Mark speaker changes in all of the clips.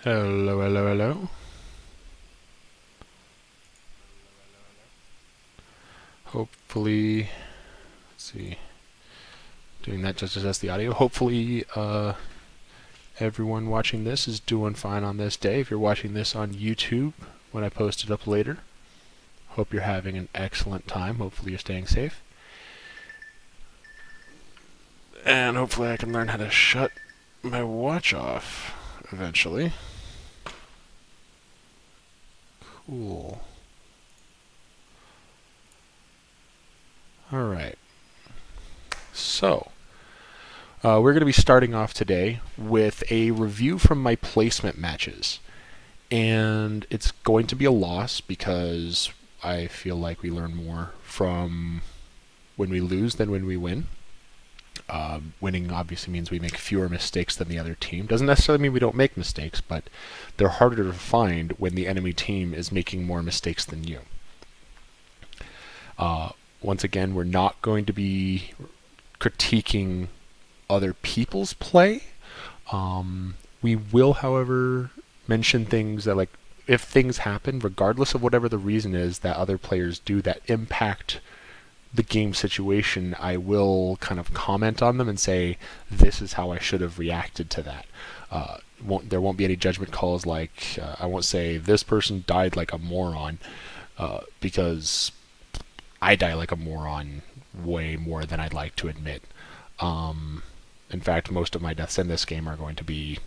Speaker 1: Hello, hello, hello. Hopefully, let's see, doing that just as the audio. Hopefully, everyone watching this is doing fine on this day. If you're watching this on YouTube when I post it up later, hope you're having an excellent time. Hopefully, you're staying safe. And hopefully, I can learn how to shut my watch off eventually. Cool. Alright. So, we're going to be starting off today with a review from my placement matches. And it's going to be a loss because I feel like we learn more from when we lose than when we win. Winning obviously means we make fewer mistakes than the other team. Doesn't necessarily mean we don't make mistakes, but they're harder to find when the enemy team is making more mistakes than you. Once again, we're not going to be critiquing other people's play. We will, however, mention things that, like, if things happen, regardless of whatever the reason is that other players do that impact the game situation, I will kind of comment on them and say, this is how I should have reacted to that. There won't be any judgment calls like, I won't say, this person died like a moron, because I die like a moron way more than I'd like to admit. In fact, most of my deaths in this game are going to be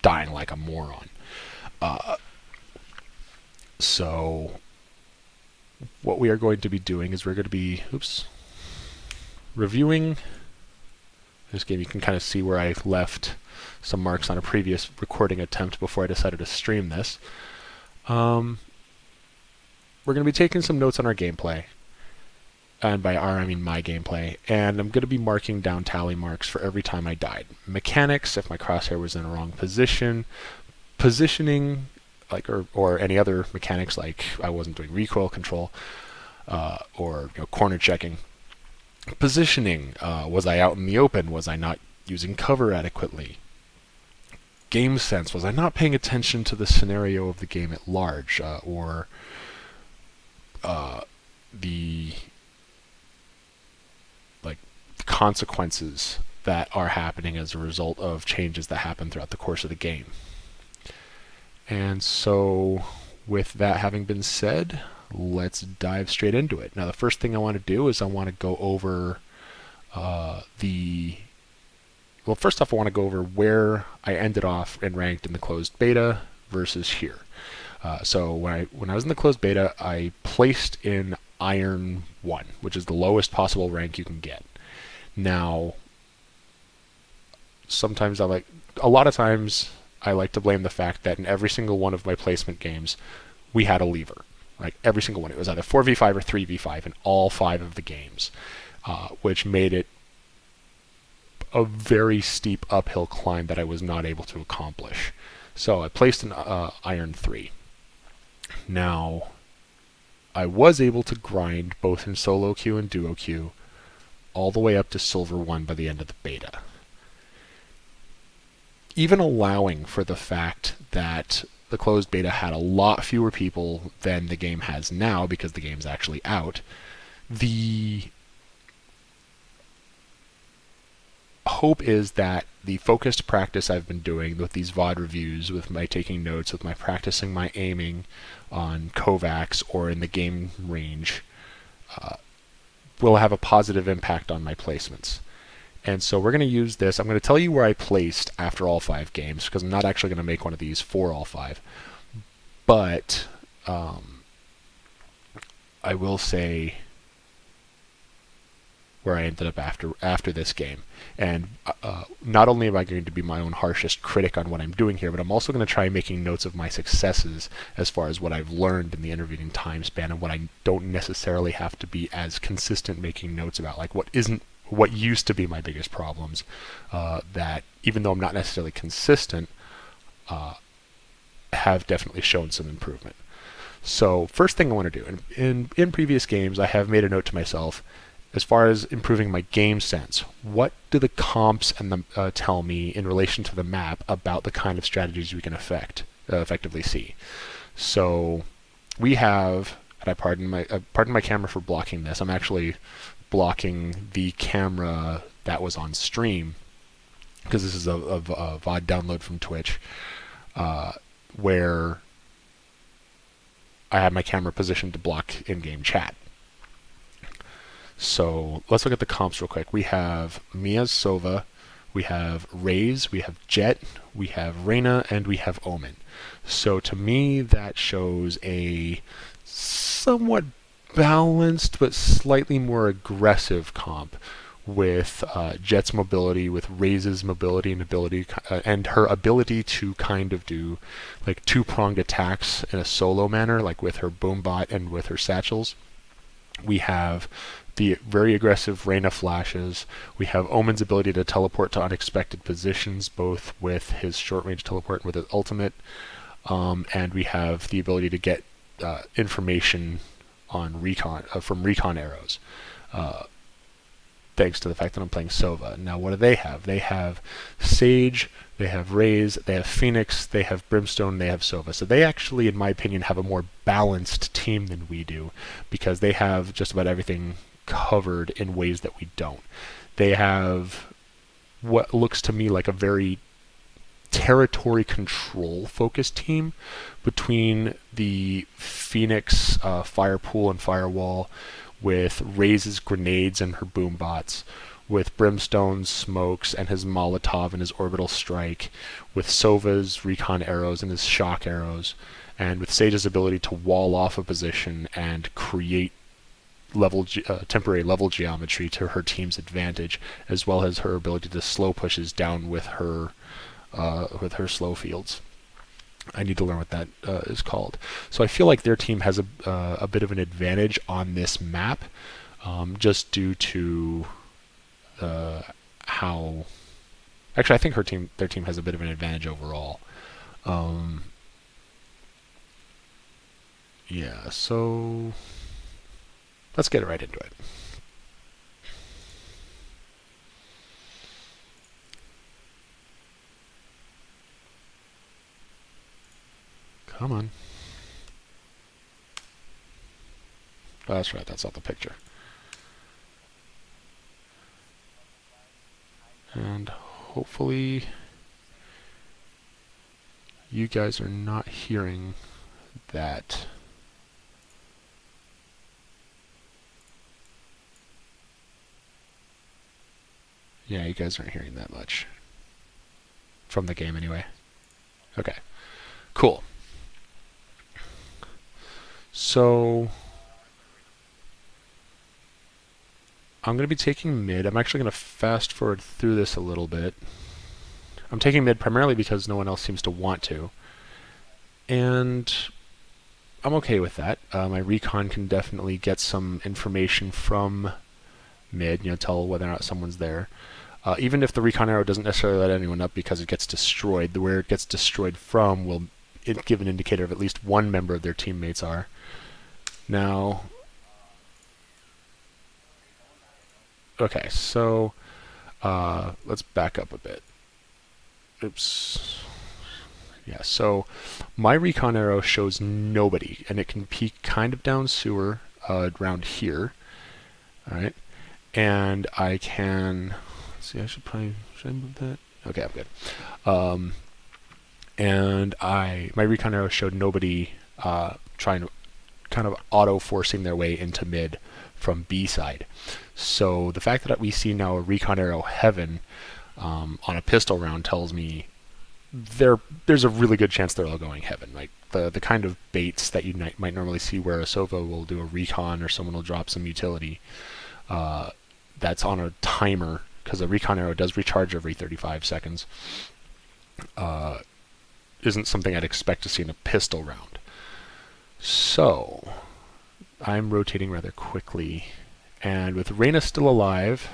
Speaker 1: dying like a moron. So what we are going to be doing is we're going to be reviewing this game. You can kind of see where I left some marks on a previous recording attempt before I decided to stream this. We're going to be taking some notes on our gameplay. And by our, I mean my gameplay. And I'm going to be marking down tally marks for every time I died. Mechanics, if my crosshair was in the wrong position. Positioning, like, or any other mechanics, like I wasn't doing recoil control, or corner checking. Positioning, was I out in the open? Was I not using cover adequately? Game sense, was I not paying attention to the scenario of the game at large, or the consequences that are happening as a result of changes that happen throughout the course of the game. And so, with that having been said, let's dive straight into it. Now, the first thing I want to do is I want to go over first off, I want to go over where I ended off and ranked in the closed beta versus here. So when I was in the closed beta, I placed in Iron 1, which is the lowest possible rank you can get. Now, a lot of times I like to blame the fact that in every single one of my placement games, we had a lever. Like every single one. It was either 4v5 or 3v5 in all 5 of the games, which made it a very steep uphill climb that I was not able to accomplish. So I placed in Iron 3. Now, I was able to grind both in solo queue and duo queue all the way up to Silver 1 by the end of the beta. Even allowing for the fact that the closed beta had a lot fewer people than the game has now because the game's actually out, the hope is that the focused practice I've been doing with these VOD reviews, with my taking notes, with my practicing my aiming on Kovacs or in the game range, will have a positive impact on my placements. And so we're going to use this. I'm going to tell you where I placed after all 5 games, because I'm not actually going to make one of these for all 5. But I will say where I ended up after this game. And not only am I going to be my own harshest critic on what I'm doing here, but I'm also going to try making notes of my successes as far as what I've learned in the intervening time span, and what I don't necessarily have to be as consistent making notes about, like what used to be my biggest problems, that even though I'm not necessarily consistent, have definitely shown some improvement. So first thing I want to do, in previous games I have made a note to myself, as far as improving my game sense, what do the comps and tell me in relation to the map about the kind of strategies we can affect? effectively see. So we have, and I pardon my camera for blocking this. I'm actually blocking the camera that was on stream because this is a VOD download from Twitch, where I have my camera positioned to block in-game chat. So let's look at the comps real quick. We have me as Sova, we have Raze, we have Jet, we have Reyna, and we have Omen. So to me, that shows a somewhat balanced but slightly more aggressive comp, with Jet's mobility, with Raze's mobility and ability, and her ability to kind of do like two-pronged attacks in a solo manner, like with her boombot and with her satchels. We have the very aggressive Reyna flashes. We have Omen's ability to teleport to unexpected positions, both with his short-range teleport and with his ultimate. And we have the ability to get information on recon from recon arrows, thanks to the fact that I'm playing Sova. Now, what do they have? They have Sage, they have Raze, they have Phoenix, they have Brimstone, they have Sova. So they actually, in my opinion, have a more balanced team than we do, because they have just about everything covered in ways that we don't. They have what looks to me like a very territory control focused team between the Phoenix fire pool and firewall, with Raze's grenades and her boom bots, with Brimstone's smokes and his Molotov and his orbital strike, with Sova's recon arrows and his shock arrows, and with Sage's ability to wall off a position and create temporary level geometry to her team's advantage, as well as her ability to slow pushes down with her slow fields. I need to learn what that is called. So I feel like their team has a bit of an advantage on this map, just due to how. Actually, I think their team has a bit of an advantage overall. Yeah. So let's get right into it. Come on. Oh, that's right, that's not the picture. And hopefully you guys are not hearing that. Yeah, you guys aren't hearing that much. From the game anyway. Okay. Cool. So I'm going to be taking mid. I'm actually going to fast forward through this a little bit. I'm taking mid primarily because no one else seems to want to. And I'm okay with that. My recon can definitely get some information from mid, tell whether or not someone's there. Even if the recon arrow doesn't necessarily let anyone up because it gets destroyed, where it gets destroyed from will give an indicator of at least one member of their teammates are. Now, okay, so let's back up a bit. Oops. Yeah, so my recon arrow shows nobody, and it can peek kind of down sewer around here. All right, and I can see. Should I move that? Okay, I'm good. And my recon arrow showed nobody trying to kind of auto-forcing their way into mid from B side. So the fact that we see now a recon arrow heaven on a pistol round tells me there's a really good chance they're all going heaven. Like the kind of baits that you might normally see where a Sova will do a recon or someone will drop some utility that's on a timer, because a recon arrow does recharge every 35 seconds. Isn't something I'd expect to see in a pistol round. So I'm rotating rather quickly, and with Reyna still alive,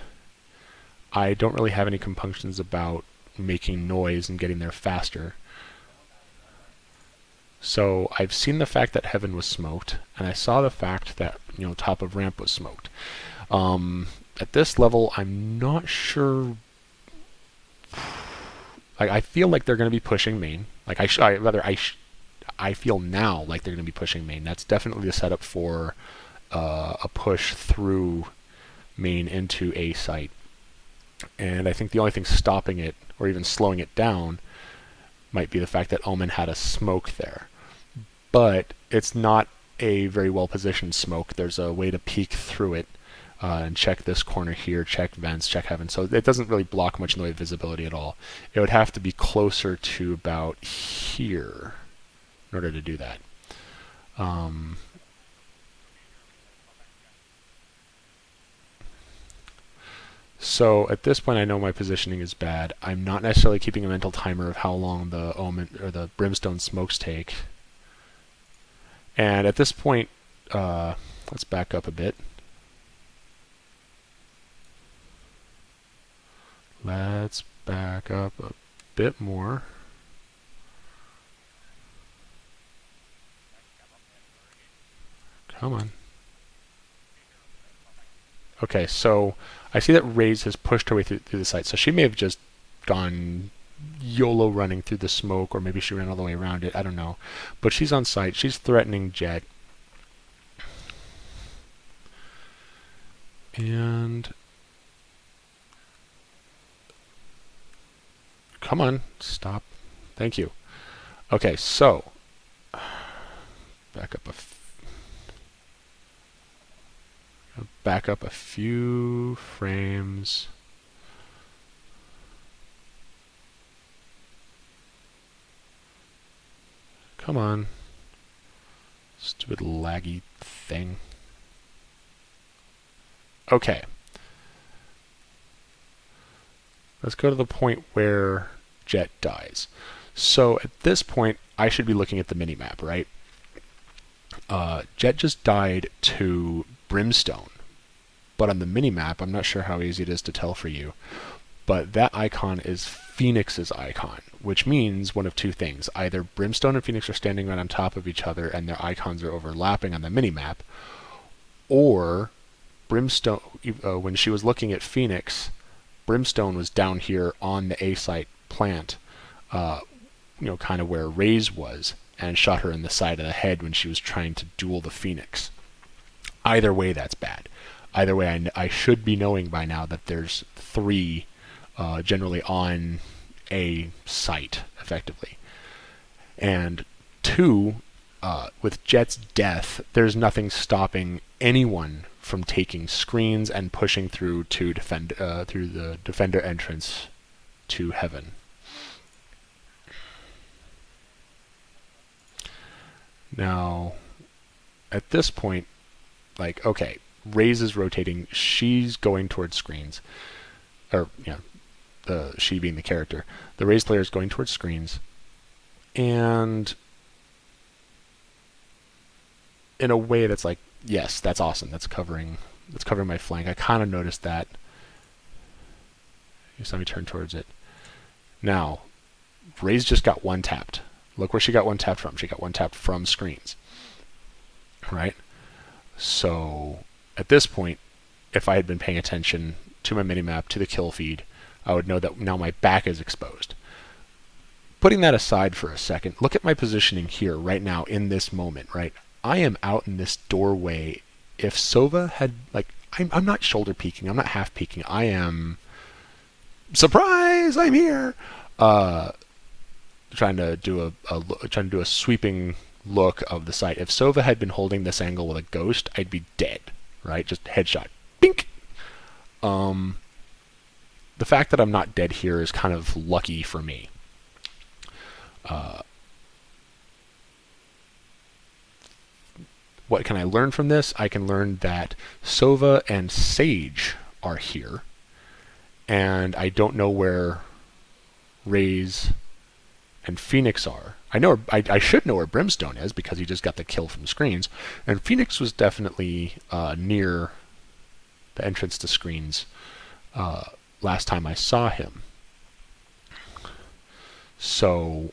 Speaker 1: I don't really have any compunctions about making noise and getting there faster. So I've seen the fact that heaven was smoked, and I saw the fact that top of ramp was smoked. At this level, I'm not sure. I feel like they're going to be pushing main. Like I feel now like they're going to be pushing main. That's definitely the setup for a push through main into A site. And I think the only thing stopping it, or even slowing it down, might be the fact that Omen had a smoke there. But it's not a very well positioned smoke. There's a way to peek through it and check this corner here, check vents, check heaven. So it doesn't really block much in the way of visibility at all. It would have to be closer to about here in order to do that. So at this point, I know my positioning is bad. I'm not necessarily keeping a mental timer of how long the Omen or the Brimstone smokes take. And at this point, let's back up a bit. Let's back up a bit more. Come on. Okay, so I see that Raze has pushed her way through the site, so she may have just gone YOLO running through the smoke, or maybe she ran all the way around it, I don't know. But she's on site, she's threatening Jet. And come on, stop. Thank you. Okay, so back up a few frames. Come on. Stupid laggy thing. Okay. Let's go to the point where Jet dies. So at this point, I should be looking at the minimap, right? Jet just died to Brimstone. But on the minimap, I'm not sure how easy it is to tell for you, but that icon is Phoenix's icon, which means one of two things. Either Brimstone and Phoenix are standing right on top of each other and their icons are overlapping on the minimap, or Brimstone, when she was looking at Phoenix, Brimstone was down here on the A site plant, kind of where Raze was, and shot her in the side of the head when she was trying to duel the Phoenix. Either way, that's bad. Either way, I should be knowing by now that there's 3 generally on a site, effectively. And 2, with Jet's death, there's nothing stopping anyone from taking screens and pushing through to through the defender entrance to heaven. Now, at this point, okay, Raze is rotating. She's going towards screens. Or, she being the character. The Raze player is going towards screens. And in a way that's like, yes, that's awesome. That's covering my flank. I kind of noticed that. Just let me turn towards it. Now, Raze just got one tapped. Look where she got one tapped from. She got one tapped from screens. Right? So at this point, if I had been paying attention to my minimap, to the kill feed, I would know that now my back is exposed. Putting that aside for a second, look at my positioning here right now in this moment, right? I am out in this doorway. If Sova had, I'm not shoulder peeking, I'm not half peeking, I am, surprise, I'm here! Trying to do a sweeping look of the site. If Sova had been holding this angle with a ghost, I'd be dead, right? Just headshot. Bink! The fact that I'm not dead here is kind of lucky for me. What can I learn from this? I can learn that Sova and Sage are here, and I don't know where Raze and Phoenix are. I should know where Brimstone is because he just got the kill from screens, and Phoenix was definitely near the entrance to screens last time I saw him. So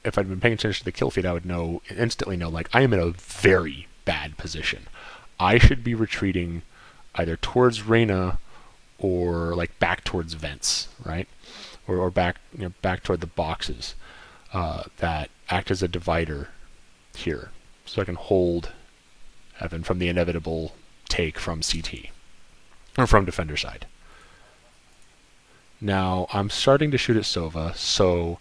Speaker 1: if I'd been paying attention to the kill feed, I would instantly know, I am in a very bad position. I should be retreating either towards Reyna or back towards vents, right? Or back toward the boxes. that act as a divider here, so I can hold Heaven from the inevitable take from CT, or from defender side. Now, I'm starting to shoot at Sova, so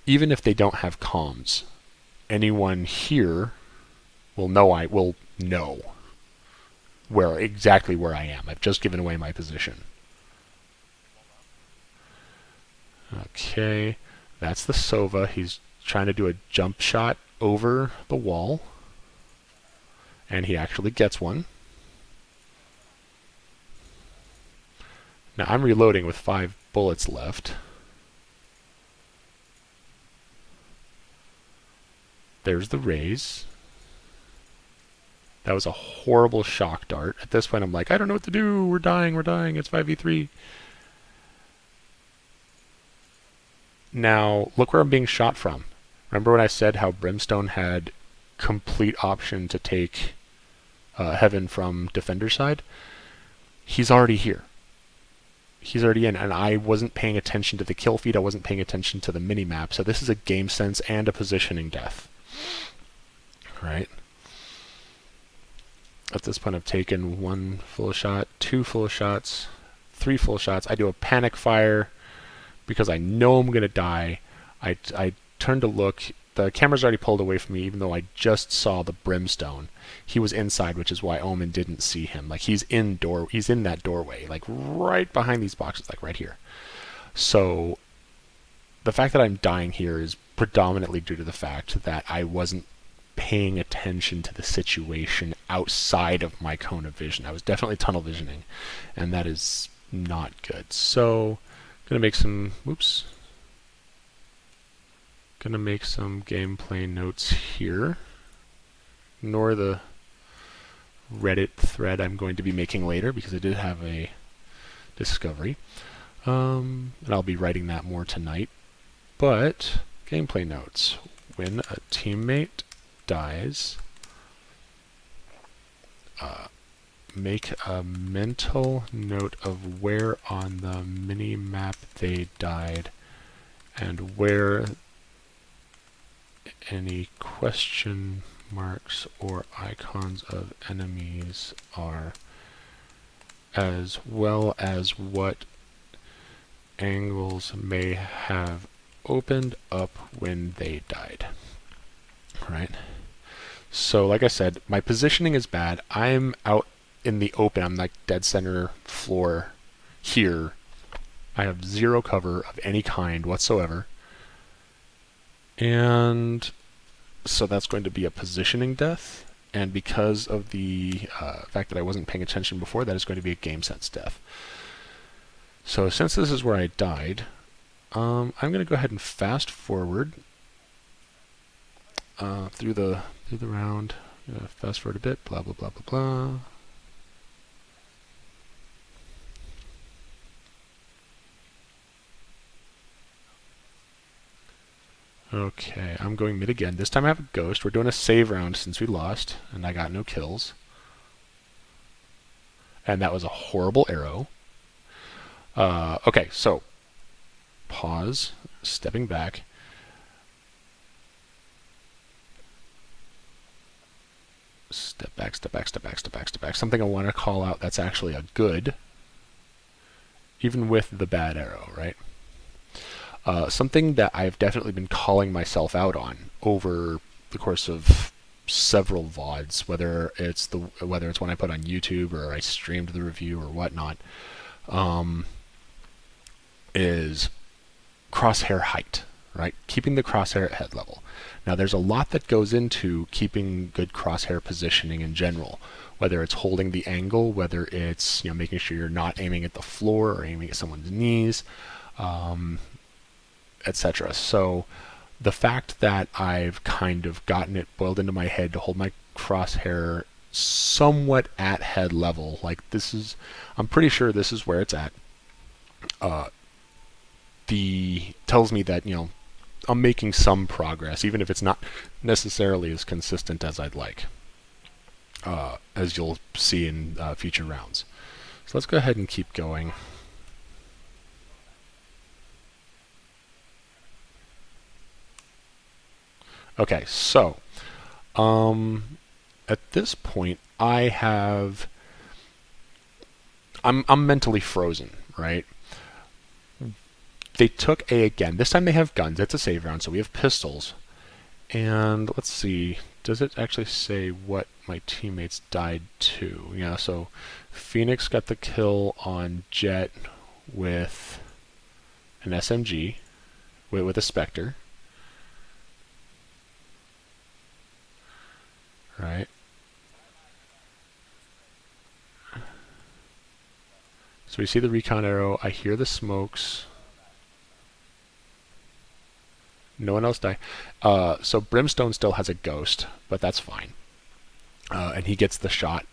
Speaker 1: even if they don't have comms, anyone here will know exactly where I am. I've just given away my position. Okay, that's the Sova. He's trying to do a jump shot over the wall, and he actually gets one. Now I'm reloading with 5 bullets left. There's the raise. That was a horrible shock dart. At this point I'm like, I don't know what to do. We're dying, it's 5v3. Now, look where I'm being shot from. Remember when I said how Brimstone had complete option to take Heaven from defender side? He's already here. He's already in, and I wasn't paying attention to the kill feed, I wasn't paying attention to the mini-map, so this is a game sense and a positioning death. Right? At this point I've taken 1 full shot, 2 full shots, 3 full shots. I do a panic fire because I know I'm going to die. I turn to look. The camera's already pulled away from me, even though I just saw the Brimstone. He was inside, which is why Omen didn't see him. Like, he's in that doorway, like right behind these boxes, like right here. So the fact that I'm dying here is predominantly due to the fact that I wasn't paying attention to the situation outside of my cone of vision. I was definitely tunnel visioning, and that is not good. So gonna make some gameplay notes here. Ignore the Reddit thread I'm going to be making later because I did have a discovery. And I'll be writing that more tonight. But gameplay notes. When a teammate dies, make a mental note of where on the mini-map they died and where any question marks or icons of enemies are, as well as what angles may have opened up when they died. Right? So like I said, my positioning is bad. I'm out in the open. I'm like dead center floor here. I have zero cover of any kind whatsoever. And so that's going to be a positioning death. And because of the fact that I wasn't paying attention before, that is going to be a game sense death. So since this is where I died, I'm going to go ahead and fast forward through the round. Fast forward a bit. Blah blah blah blah blah. Okay, I'm going mid again. This time I have a ghost. We're doing a save round since we lost, and I got no kills. And that was a horrible arrow. Okay, so pause, stepping back. Step back, step back, step back, step back, step back. Something I want to call out that's actually a good, even with the bad arrow, right? Something that I've definitely been calling myself out on over the course of several VODs, whether it's when I put on YouTube or I streamed the review or whatnot, is crosshair height, right? Keeping the crosshair at head level. Now there's a lot that goes into keeping good crosshair positioning in general, whether it's holding the angle, whether it's making sure you're not aiming at the floor or aiming at someone's knees, etc. So the fact that I've kind of gotten it boiled into my head to hold my crosshair somewhat at head level, like I'm pretty sure this is where it's at, tells me that I'm making some progress, even if it's not necessarily as consistent as I'd like, as you'll see in future rounds. So let's go ahead and keep going. Okay, so at this point, I'm mentally frozen, right? They took A again. This time they have guns. It's a save round, so we have pistols. And let's see, does it actually say what my teammates died to? Yeah, so Phoenix got the kill on Jet with an SMG, with a Spectre. Right. So we see the recon arrow. I hear the smokes. No one else died. So Brimstone still has a ghost, but that's fine. And he gets the shot.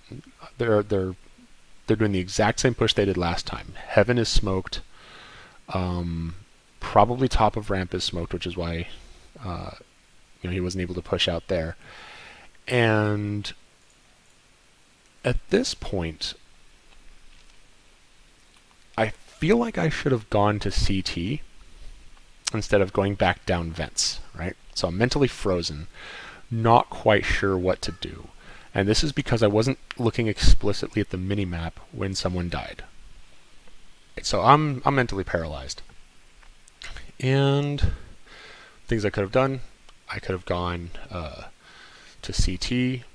Speaker 1: They're doing the exact same push they did last time. Heaven is smoked. Probably top of ramp is smoked, which is why he wasn't able to push out there. And at this point, I feel like I should have gone to CT instead of going back down vents, right? So I'm mentally frozen, not quite sure what to do. And this is because I wasn't looking explicitly at the minimap when someone died. So I'm mentally paralyzed. And things I could have done, I could have gone to CT.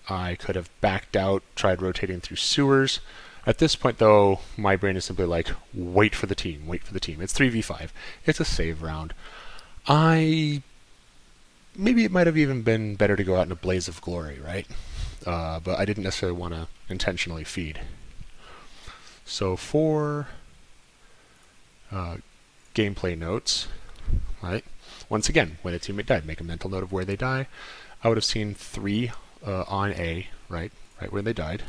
Speaker 1: I could have backed out, tried rotating through sewers. At this point, though, my brain is simply like, wait for the team, wait for the team. It's 3v5. It's a save round. Maybe it might have even been better to go out in a blaze of glory, right? But I didn't necessarily want to intentionally feed. So for gameplay notes, right? Once again, when a teammate died, make a mental note of where they die. I would have seen 3 on A, right where they died.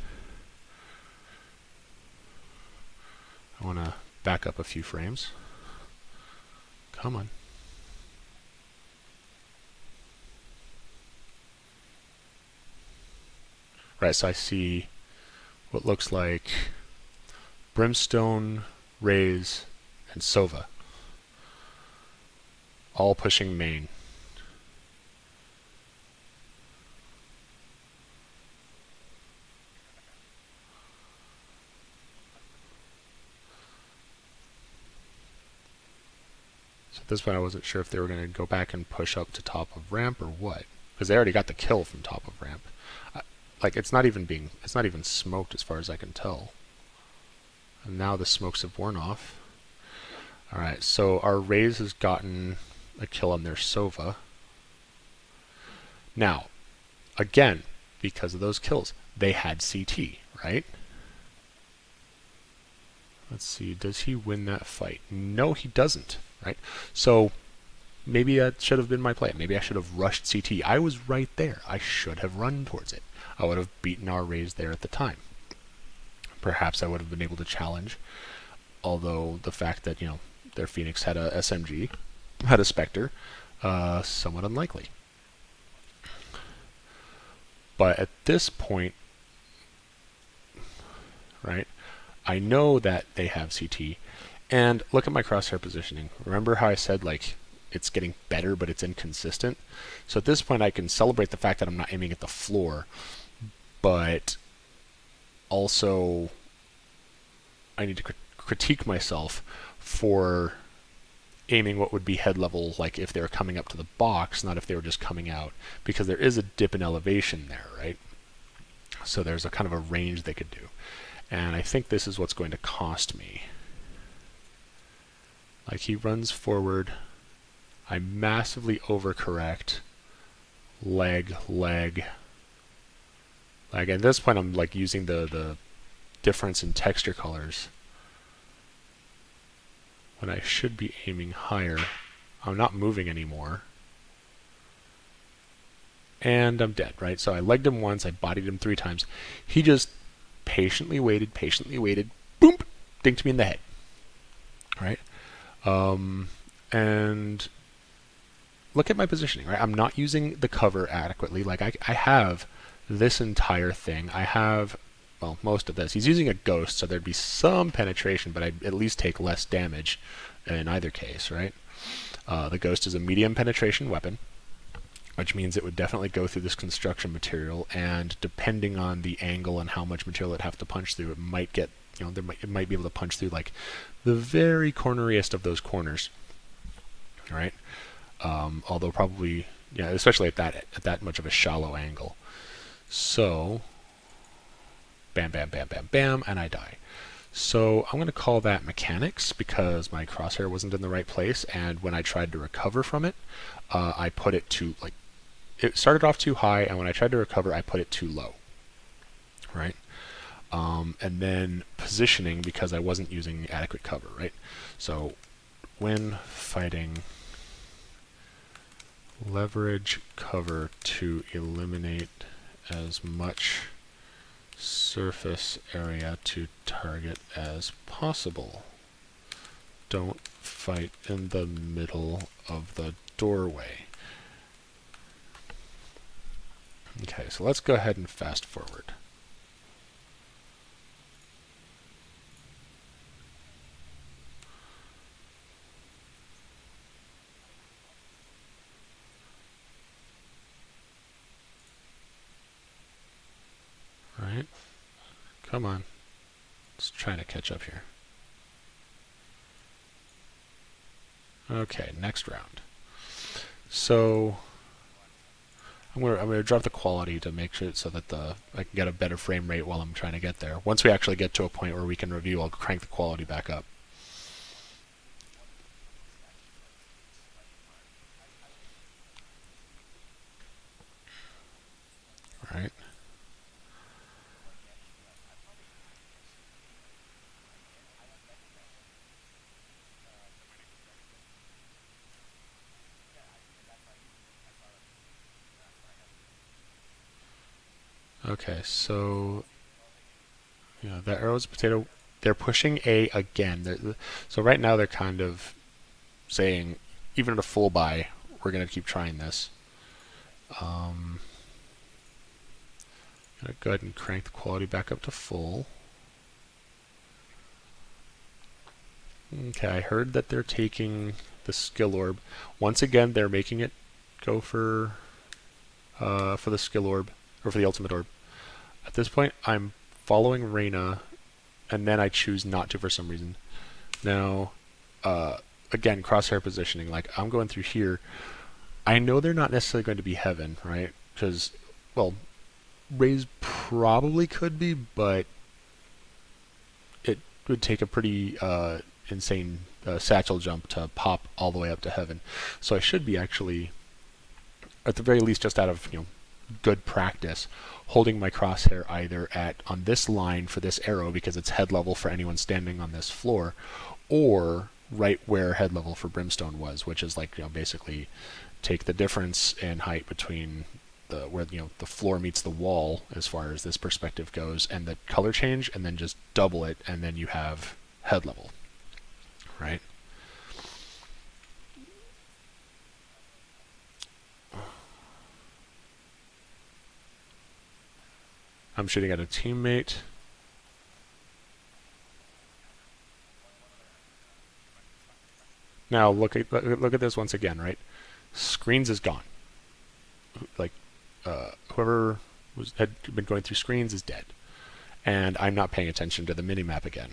Speaker 1: I want to back up a few frames. Come on. Right, so I see what looks like Brimstone, Raze, and Sova. All pushing main. So at this point I wasn't sure if they were going to go back and push up to top of ramp or what. Because they already got the kill from top of ramp. It's not even smoked as far as I can tell. And now the smokes have worn off. Alright, so our Raze has gotten a kill on their Sova. Now, again, because of those kills, they had CT, right? Let's see, does he win that fight? No, he doesn't, right? So maybe that should have been my play. Maybe I should have rushed CT. I was right there. I should have run towards it. I would have beaten our Raze there at the time. Perhaps I would have been able to challenge, although the fact that, their Phoenix had a SMG, had a Spectre, somewhat unlikely. But at this point, right, I know that they have CT, and look at my crosshair positioning. Remember how I said, it's getting better, but it's inconsistent? So at this point, I can celebrate the fact that I'm not aiming at the floor, but also I need to critique myself for aiming what would be head level, like if they were coming up to the box, not if they were just coming out, because there is a dip in elevation there, right? So there's a kind of a range they could do. And I think this is what's going to cost me. Like, he runs forward, I massively overcorrect, leg. Like, at this point I'm using the difference in texture colors when I should be aiming higher. I'm not moving anymore. And I'm dead, right? So I legged him once, I bodied him 3 times. He just patiently waited, boom, dinked me in the head. Right? And look at my positioning, right? I'm not using the cover adequately. Like, I have this entire thing. I have, well, most of this. He's using a ghost, so there'd be some penetration, but I'd at least take less damage in either case, right? The ghost is a medium penetration weapon. which means it would definitely go through this construction material, and depending on the angle and how much material it'd have to punch through, it might get, it might be able to punch through like the very corneriest of those corners, right? Although probably, yeah, especially at that much of a shallow angle. So, bam, bam, bam, bam, bam, and I die. So I'm going to call that mechanics because my crosshair wasn't in the right place, and when I tried to recover from it, I put it to, like, it started off too high, and when I tried to recover, I put it too low, right? And then positioning because I wasn't using adequate cover, right? So when fighting, leverage cover to eliminate as much surface area to target as possible. Don't fight in the middle of the doorway. Okay, so let's go ahead and fast forward. Right? Come on. Let's try to catch up here. Okay, next round. So I'm gonna drop the quality to make sure so that I can get a better frame rate while I'm trying to get there. Once we actually get to a point where we can review, I'll crank the quality back up. Right. Okay, so yeah, that arrow's a potato. They're pushing A again. So right now they're kind of saying, even at a full buy, we're going to keep trying this. I'm going to go ahead and crank the quality back up to full. Okay, I heard that they're taking the skill orb. Once again, they're making it go for the skill orb, or for the ultimate orb. At this point, I'm following Reyna, and then I choose not to for some reason. Now, again, crosshair positioning. Like, I'm going through here. I know they're not necessarily going to be heaven, right? Because, well, Rays probably could be, but it would take a pretty insane satchel jump to pop all the way up to heaven. So I should be actually, at the very least, just out of good practice, holding my crosshair either on this line for this arrow because it's head level for anyone standing on this floor, or right where head level for Brimstone was, which is like basically take the difference in height between where the floor meets the wall as far as this perspective goes and the color change, and then just double it, and then you have head level, right? I'm shooting at a teammate. Now look at this once again, right? Screens is gone. Like whoever had been going through screens is dead, and I'm not paying attention to the minimap again.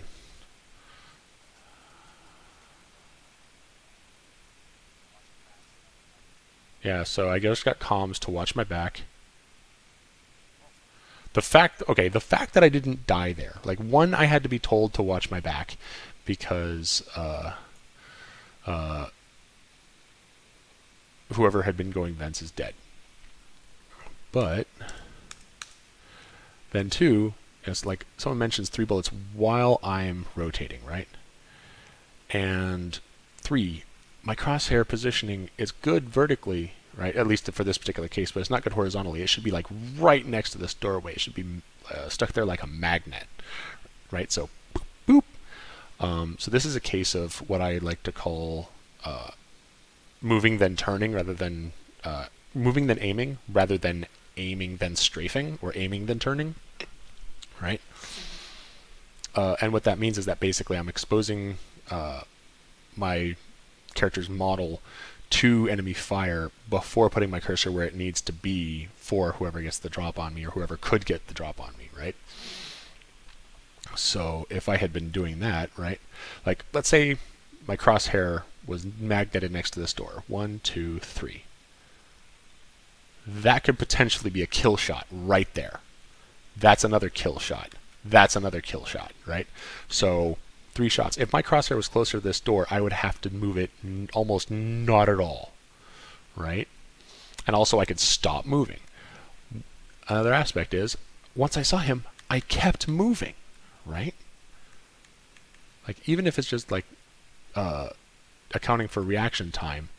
Speaker 1: Yeah, so I just got comms to watch my back. The fact that I didn't die there, like, one, I had to be told to watch my back because whoever had been going vents is dead. But then two, it's like someone mentions 3 bullets while I'm rotating, right? And 3, my crosshair positioning is good vertically, right? At least for this particular case, but it's not good horizontally. It should be like right next to this doorway. It should be stuck there like a magnet, right? So, boop. So this is a case of what I like to call moving then turning rather than moving then aiming rather than aiming then strafing or aiming then turning, right? And what that means is that basically I'm exposing my character's model to enemy fire before putting my cursor where it needs to be for whoever gets the drop on me or whoever could get the drop on me, right? So if I had been doing that, right, like let's say my crosshair was magneted next to this door, 1, 2, 3. That could potentially be a kill shot right there. That's another kill shot. That's another kill shot, right? So 3 shots. If my crosshair was closer to this door, I would have to move it almost not at all, right? And also I could stop moving. Another aspect is, once I saw him, I kept moving, right? Like, even if it's just like accounting for reaction time,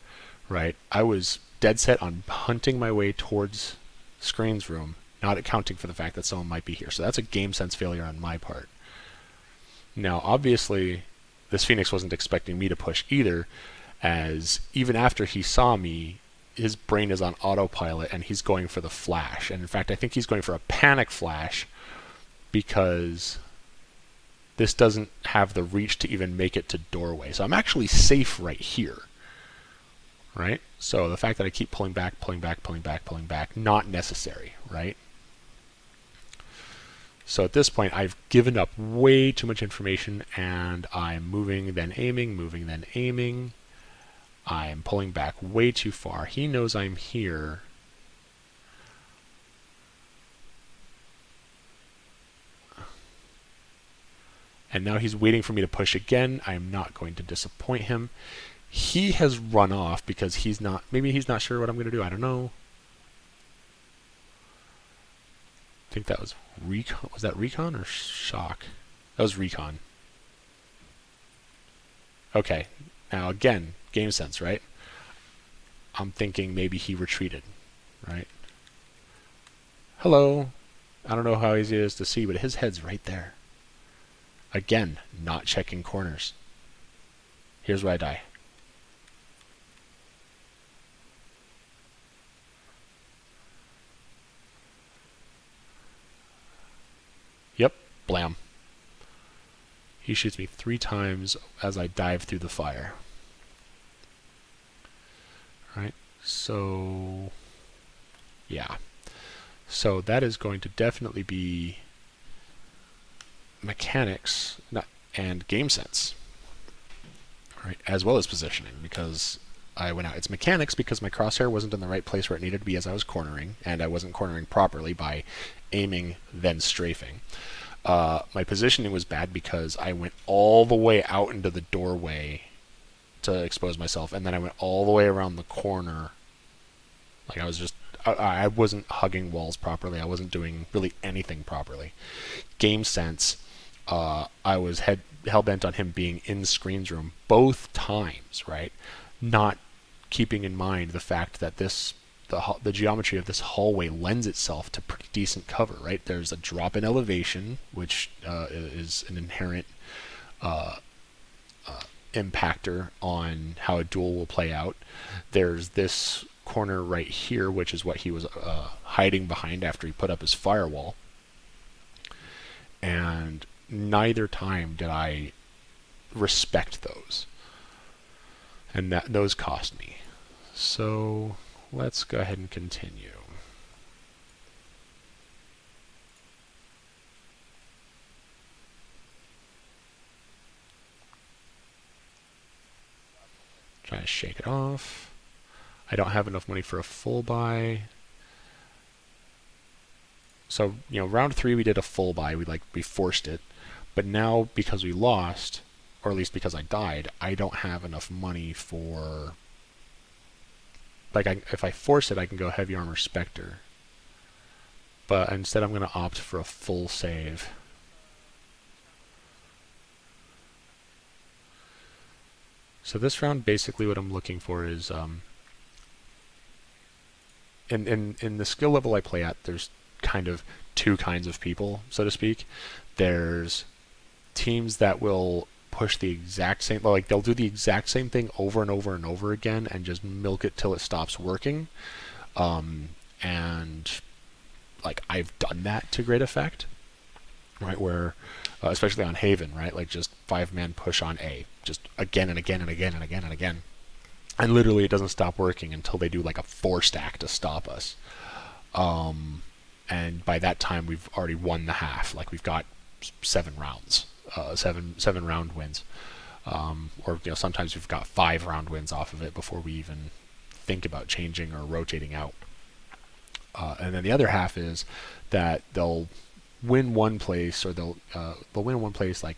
Speaker 1: right? I was dead set on hunting my way towards Screen's room, not accounting for the fact that someone might be here. So that's a game sense failure on my part. Now, obviously, this Phoenix wasn't expecting me to push either, as even after he saw me, his brain is on autopilot and he's going for the flash. And in fact, I think he's going for a panic flash because this doesn't have the reach to even make it to doorway. So I'm actually safe right here, right? So the fact that I keep pulling back, not necessary, right? So at this point, I've given up way too much information, and I'm moving, then aiming, moving, then aiming. I'm pulling back way too far. He knows I'm here. And now he's waiting for me to push again. I'm not going to disappoint him. He has run off because maybe he's not sure what I'm going to do. I don't know. I think that was recon. Was that recon or shock? That was recon. Okay. Now again, game sense, right? I'm thinking maybe he retreated, right? Hello. I don't know how easy it is to see, but his head's right there. Again, not checking corners. Here's where I die. Yep, blam. He shoots me 3 times as I dive through the fire. Right, so yeah. So that is going to definitely be mechanics and game sense, right, as well as positioning, because I went out. It's mechanics because my crosshair wasn't in the right place where it needed to be as I was cornering, and I wasn't cornering properly by aiming then strafing. My positioning was bad because I went all the way out into the doorway to expose myself, and then I went all the way around the corner. Like I wasn't hugging walls properly. I wasn't doing really anything properly. Game sense, I was hell-bent on him being in Screen's room both times, right? Not keeping in mind the fact that the geometry of this hallway lends itself to pretty decent cover, right? There's a drop in elevation, which is an inherent impactor on how a duel will play out. There's this corner right here, which is what he was hiding behind after he put up his firewall. And neither time did I respect those. And those cost me. So let's go ahead and continue. Try to shake it off. I don't have enough money for a full buy. So, round 3 we did a full buy. We forced it. But now, because we lost, or at least because I died, I don't have enough money for... if I force it, I can go Heavy Armor Spectre. But instead I'm going to opt for a full save. So this round, basically what I'm looking for is... in the skill level I play at, there's kind of 2 kinds of people, so to speak. There's teams that will push the exact same, they'll do the exact same thing over and over and over again and just milk it till it stops working. And I've done that to great effect, right? Where, especially on Haven, right? Just 5-man push on A, just again and again and again and again and again. And literally it doesn't stop working until they do like a 4-stack to stop us. And by that time we've already won the half. Like we've got 7 rounds, seven round wins. Or sometimes we've got 5 round wins off of it before we even think about changing or rotating out. And then the other half is that they'll win one place, or they'll win one place like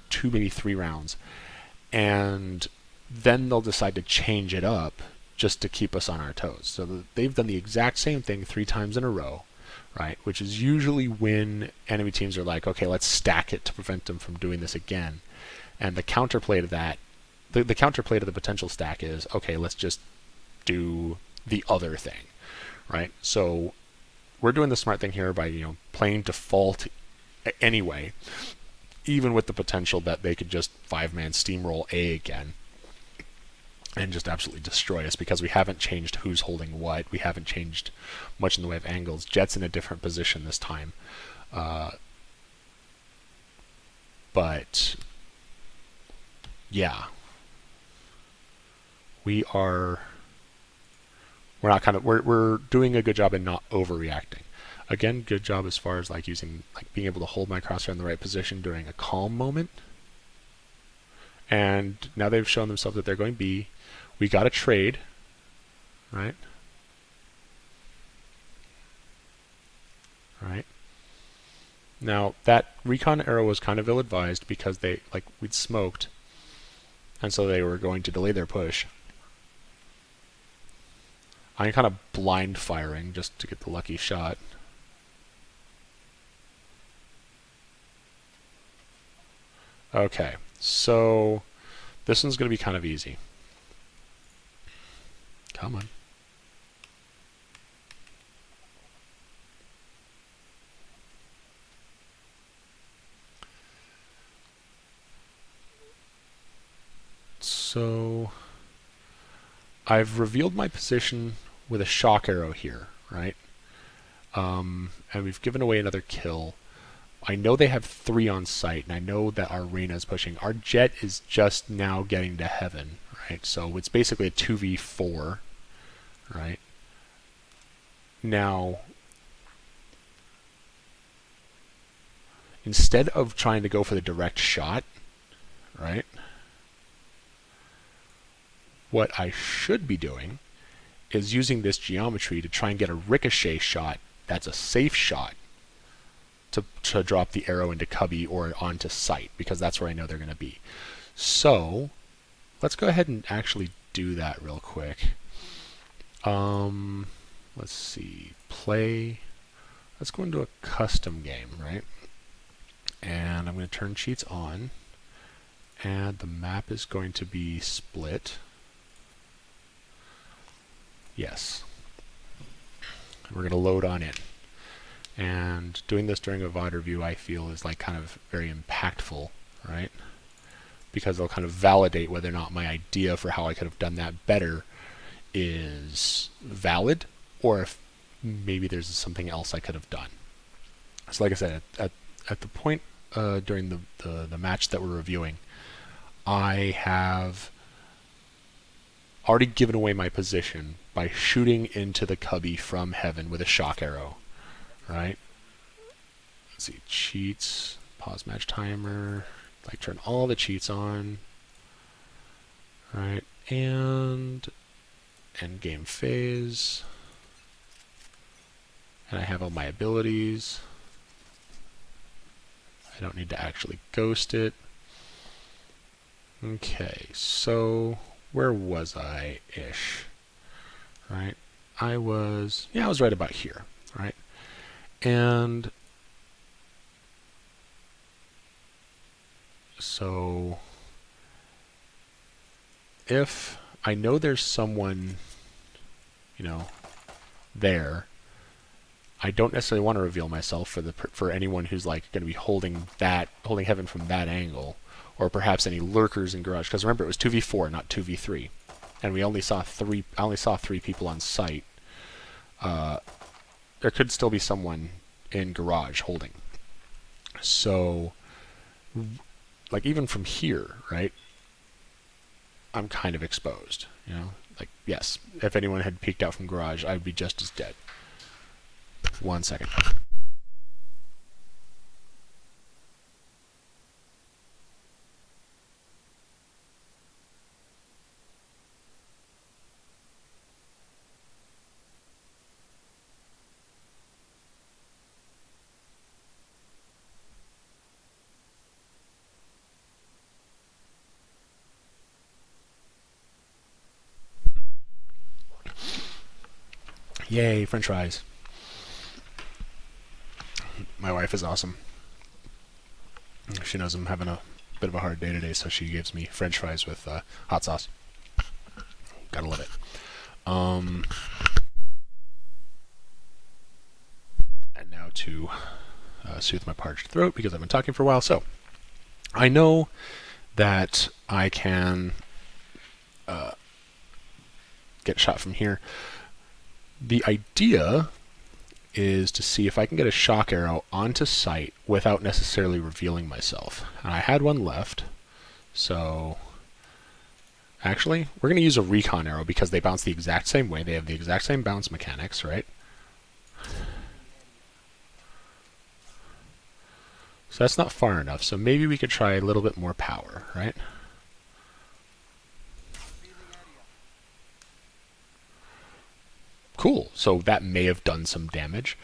Speaker 1: 2, maybe 3 rounds, and then they'll decide to change it up just to keep us on our toes. So they've done the exact same thing 3 times in a row, right? Which is usually when enemy teams are like, okay, let's stack it to prevent them from doing this again. And the counterplay to that, the counterplay to the potential stack is, okay, let's just do the other thing, right? So we're doing the smart thing here by playing default anyway, even with the potential that they could just 5-man steamroll A again and just absolutely destroy us, because we haven't changed who's holding what. We haven't changed much in the way of angles. Jet's in a different position this time, but yeah, we're doing a good job in not overreacting. Again, good job as far as like being able to hold my crosshair in the right position during a calm moment. And now they've shown themselves that they're going B. We got a trade, right? Right. Now that recon arrow was kind of ill-advised because we'd smoked, and so they were going to delay their push. I'm kind of blind firing just to get the lucky shot. Okay, so this one's going to be kind of easy. Come on. So I've revealed my position with a shock arrow here, right? And we've given away another kill. I know they have 3 on site, and I know that our Reyna is pushing. Our Jet is just now getting to heaven, right? So it's basically a 2v4, right? Now, instead of trying to go for the direct shot, right? What I should be doing is using this geometry to try and get a ricochet shot that's a safe shot to drop the arrow into cubby or onto sight, because that's where I know they're going to be. So let's go ahead and actually do that real quick. Let's see, play. Let's go into a custom game, right? And I'm going to turn cheats on, and the map is going to be split. Yes. We're going to load on in. And doing this during a VOD review, I feel, is like kind of very impactful, right? Because they'll kind of validate whether or not my idea for how I could have done that better is valid, or if maybe there's something else I could have done. So like I said, at the point during the match that we're reviewing, I have already given away my position by shooting into the cubby from heaven with a shock arrow. Right? Let's see, cheats, pause match timer, like turn all the cheats on. Right, and end game phase. And I have all my abilities. I don't need to actually ghost it. Okay, so where was I-ish? Right, I was right about here, right? And so if I know there's someone, there, I don't necessarily want to reveal myself for anyone who's like going to be holding heaven from that angle, or perhaps any lurkers in garage. Because remember, it was 2v4, not 2v3, and we only saw 3. I only saw 3 people on site. There could still be someone in garage holding. So, like even from here, right? I'm kind of exposed. You know, like, yes, if anyone had peeked out from garage, I'd be just as dead. 1 second. Yay, French fries. My wife is awesome. She knows I'm having a bit of a hard day today, so she gives me French fries with hot sauce. Gotta love it. And now to soothe my parched throat, because I've been talking for a while. So, I know that I can get shot from here. The idea is to see if I can get a shock arrow onto sight without necessarily revealing myself. And I had one left, so actually we're going to use a recon arrow because they bounce the exact same way. They have the exact same bounce mechanics, right? So that's not far enough, so maybe we could try a little bit more power, right? Cool. So that may have done some damage.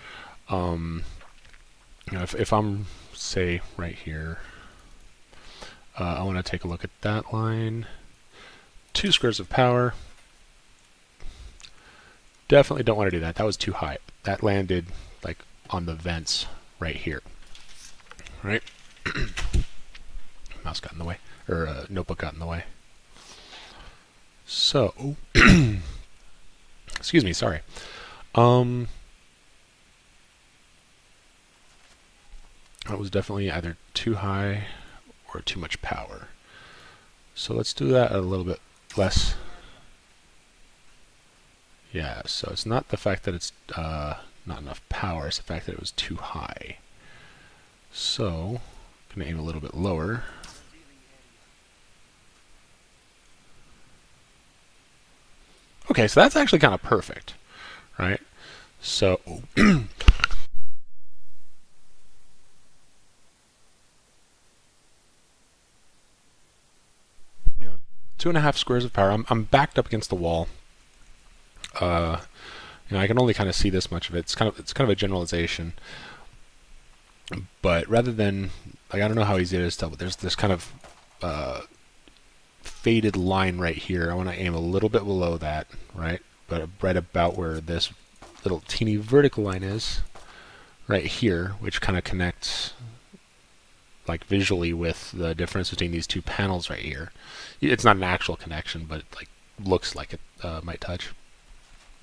Speaker 1: You know, if I'm, say, right here, I want to take a look at that line. 2 squares of power. Definitely don't want to do that. That was too high. That landed like on the vents right here. Right? Mouse got in the way, or notebook got in the way. So, excuse me, sorry. That was definitely either too high or too much power. So let's do that a little bit less. Yeah, so it's not the fact that it's not enough power, it's the fact that it was too high. So, I'm going to aim a little bit lower. Okay, so that's actually kind of perfect, right? So, you know, 2.5 squares of power. I'm backed up against the wall. You know, I can only kind of see this much of it. It's kind of a generalization. But rather than, like, I don't know how easy it is to tell, but there's this kind of faded line right here. I want to aim a little bit below that, right? But right about where this little teeny vertical line is, right here, which kind of connects, like, visually with the difference between these two panels right here. It's not an actual connection, but it, like, looks like it might touch,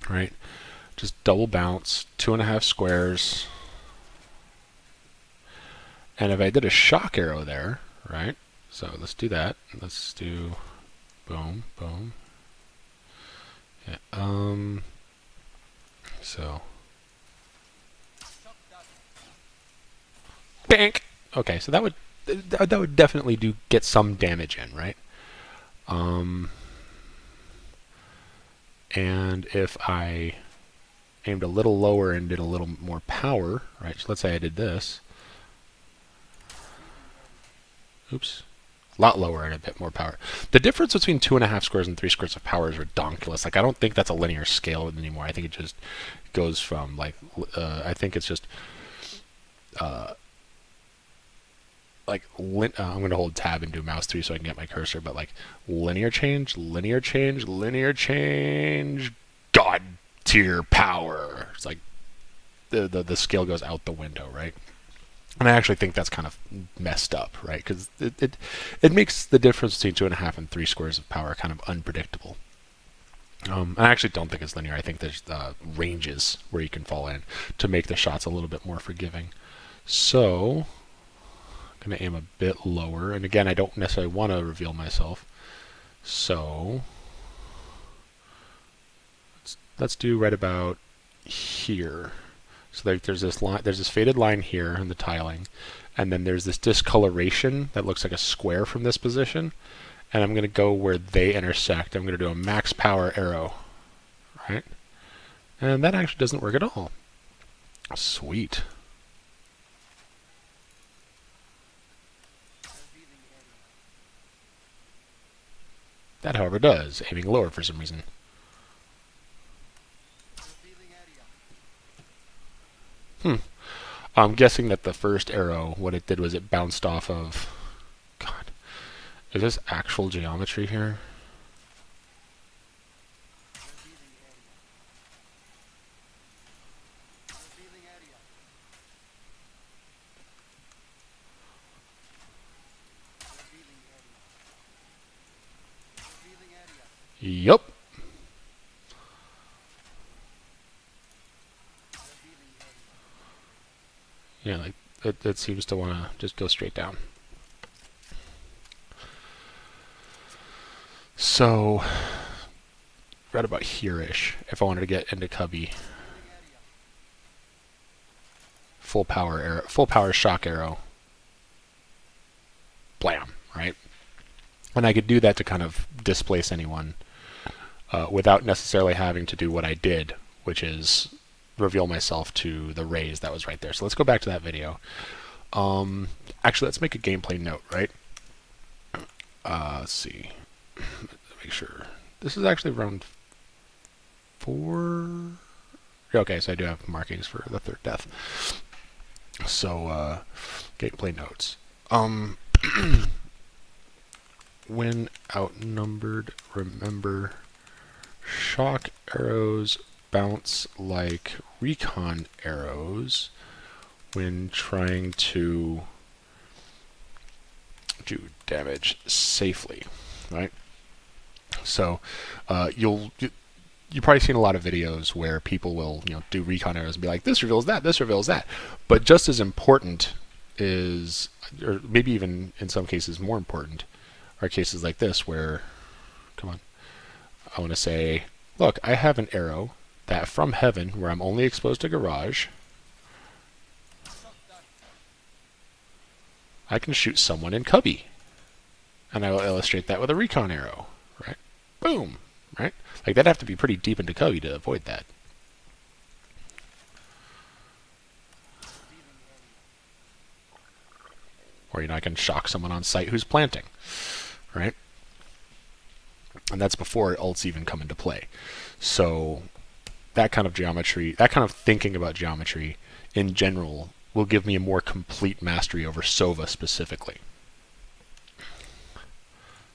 Speaker 1: right? Just double bounce, 2.5 squares. And if I did a shock arrow there, right? So let's do that. Let's do boom, boom. Yeah. So bank. Okay, so that would definitely get some damage in, right? And if I aimed a little lower and did a little more power, right? So let's say I did this. Oops. A lot lower and a bit more power. The difference between 2.5 squares and 3 squares of power is redonkulous. Like, I don't think that's a linear scale anymore. I think it just goes from, like, I think it's just, like, I'm going to hold tab and do mouse 3 so I can get my cursor, but, like, linear change, linear change, linear change, God tier power. It's like, the scale goes out the window, right? And I actually think that's kind of messed up, right? Because it makes the difference between 2.5 and 3 squares of power kind of unpredictable. I actually don't think it's linear. I think there's ranges where you can fall in to make the shots a little bit more forgiving. So, I'm going to aim a bit lower. And again, I don't necessarily want to reveal myself. So, let's do right about here. So there's this line, there's this faded line here in the tiling, and then there's this discoloration that looks like a square from this position, and I'm going to go where they intersect. I'm going to do a max power arrow, right? And that actually doesn't work at all. Sweet. That, however, does, aiming lower for some reason. I'm guessing that the first arrow, what it did was it bounced off of... God. Is this actual geometry here? Yup. Yeah, like it seems to want to just go straight down. So, right about here-ish, if I wanted to get into cubby, full power shock arrow, blam, right? And I could do that to kind of displace anyone without necessarily having to do what I did, which is reveal myself to the rays that was right there. So let's go back to that video. Actually, let's make a gameplay note, right? Let's see. Make sure. This is actually round 4. Okay, so I do have markings for the third death. So, gameplay notes. When outnumbered, remember, shock arrows bounce like recon arrows when trying to do damage safely, right? So you've probably seen a lot of videos where people will do recon arrows and be like, this reveals that, this reveals that. But just as important is, or maybe even in some cases more important, are cases like this where, come on, I want to say, look, I have an arrow that from heaven, where I'm only exposed to garage, I can shoot someone in cubby. And I will illustrate that with a recon arrow, right? Boom, right? Like, that'd have to be pretty deep into cubby to avoid that. Or, I can shock someone on site who's planting, right? And that's before ults even come into play. So that kind of geometry, that kind of thinking about geometry in general will give me a more complete mastery over Sova specifically.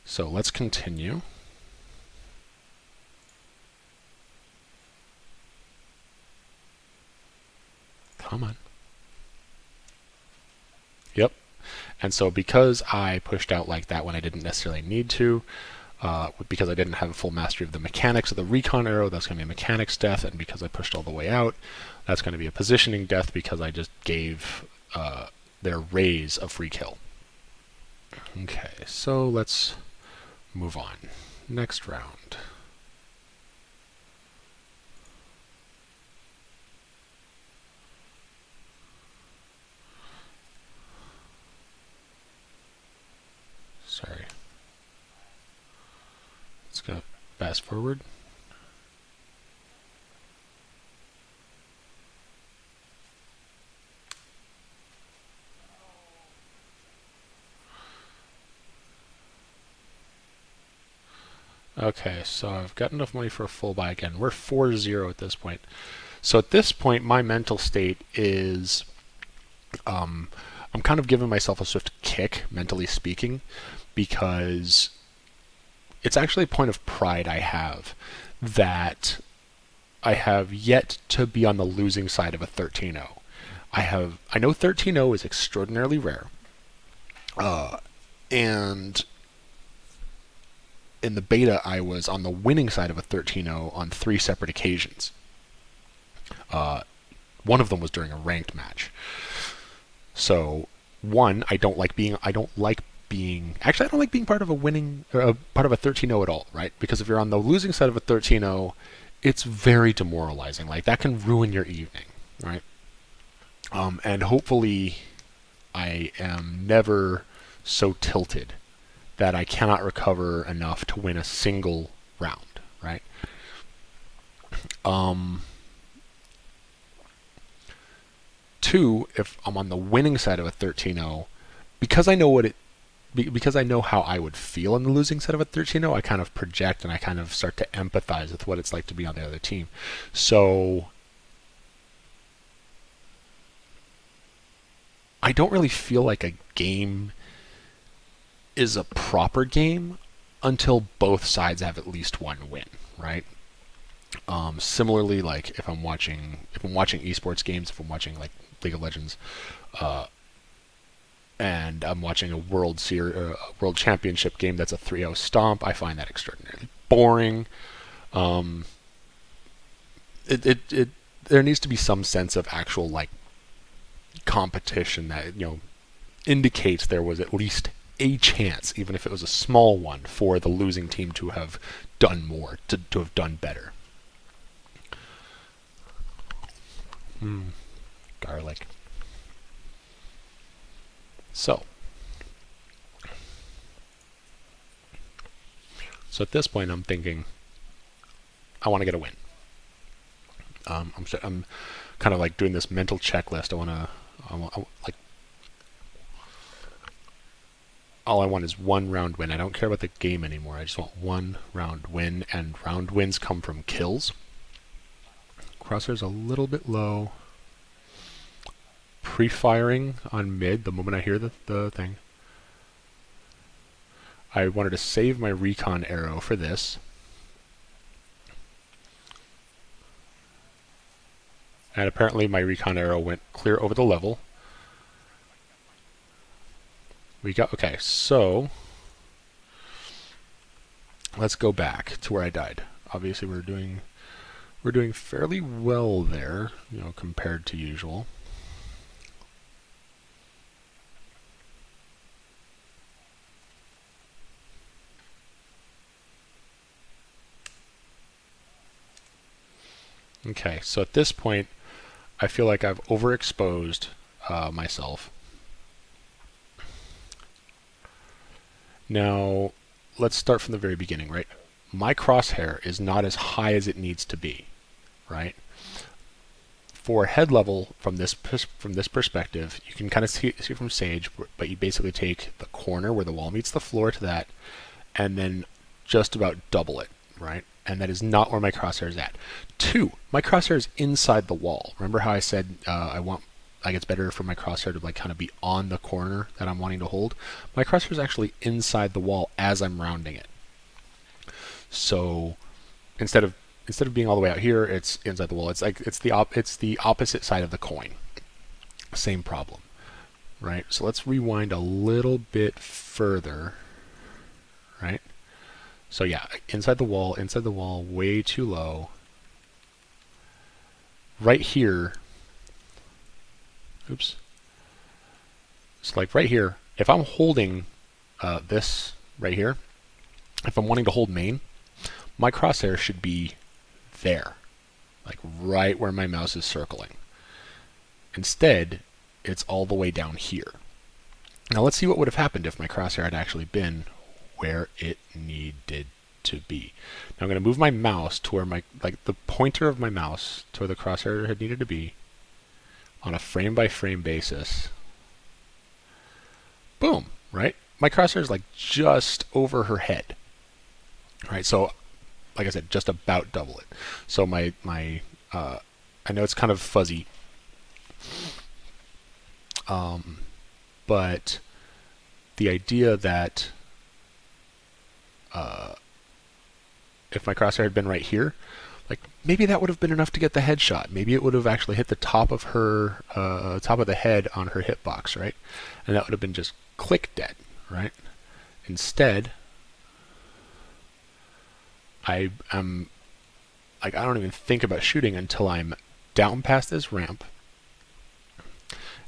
Speaker 1: So let's continue. Come on. Yep. And so because I pushed out like that when I didn't necessarily need to, because I didn't have a full mastery of the mechanics of the recon arrow, that's going to be a mechanics death, and because I pushed all the way out, that's going to be a positioning death because I just gave their rays a free kill. Okay, so let's move on. Next round. Sorry. Let's go fast forward. Okay, so I've got enough money for a full buy again. We're 4-0 at this point. So at this point, my mental state is I'm kind of giving myself a swift kick, mentally speaking, because it's actually a point of pride I have that I have yet to be on the losing side of a 13-0. I know 13-0 is extraordinarily rare, and in the beta I was on the winning side of a 13-0 on 3 separate occasions. One of them was during a ranked match. So, one, I don't like being part of a winning, or part of a 13-0 at all, right? Because if you're on the losing side of a 13-0, it's very demoralizing. Like, that can ruin your evening, right? And hopefully I am never so tilted that I cannot recover enough to win a single round, right? Two, if I'm on the winning side of a 13-0, because I know because I know how I would feel in the losing side of a 13-0, I kind of project and I kind of start to empathize with what it's like to be on the other team. So I don't really feel like a game is a proper game until both sides have at least one win, right? Similarly, like if I'm watching esports games, if I'm watching like League of Legends, and I'm watching a World Championship game that's a 3-0 stomp, I find that extraordinarily boring. There needs to be some sense of actual like competition that indicates there was at least a chance, even if it was a small one, for the losing team to have done more, to have done better. Garlic. So at this point, I'm thinking, I want to get a win. I'm kind of like doing this mental checklist. Like, all I want is one round win. I don't care about the game anymore. I just want one round win, and round wins come from kills. Crosshair's a little bit low. Pre-firing on mid the moment I hear the thing. I wanted to save my recon arrow for this. And apparently my recon arrow went clear over the level. Okay, so let's go back to where I died. Obviously we're doing fairly well there, compared to usual. Okay, so at this point, I feel like I've overexposed myself. Now, let's start from the very beginning, right? My crosshair is not as high as it needs to be, right? For head level, from this perspective, you can kind of see from Sage, but you basically take the corner where the wall meets the floor to that, and then just about double it, right? And that is not where my crosshair is at. Two, my crosshair is inside the wall. Remember how I said it's better for my crosshair to like kind of be on the corner that I'm wanting to hold? My crosshair is actually inside the wall as I'm rounding it. So instead of being all the way out here, it's inside the wall. It's the opposite side of the coin. Same problem, right? So let's rewind a little bit further, right? So yeah, inside the wall, way too low. Right here, oops. So like right here, if I'm holding this right here, if I'm wanting to hold main, my crosshair should be there, like right where my mouse is circling. Instead, it's all the way down here. Now let's see what would have happened if my crosshair had actually been where it needed to be. Now I'm going to move my mouse to where the pointer of my mouse to where the crosshair had needed to be on a frame by frame basis. Boom, right? My crosshair is like just over her head. Right? So like I said, just about double it. So I know it's kind of fuzzy. But the idea that if my crosshair had been right here, like maybe that would have been enough to get the headshot. Maybe it would have actually hit the top of her, top of the head on her hitbox, right? And that would have been just click dead, right? Instead, I'm like, I don't even think about shooting until I'm down past this ramp.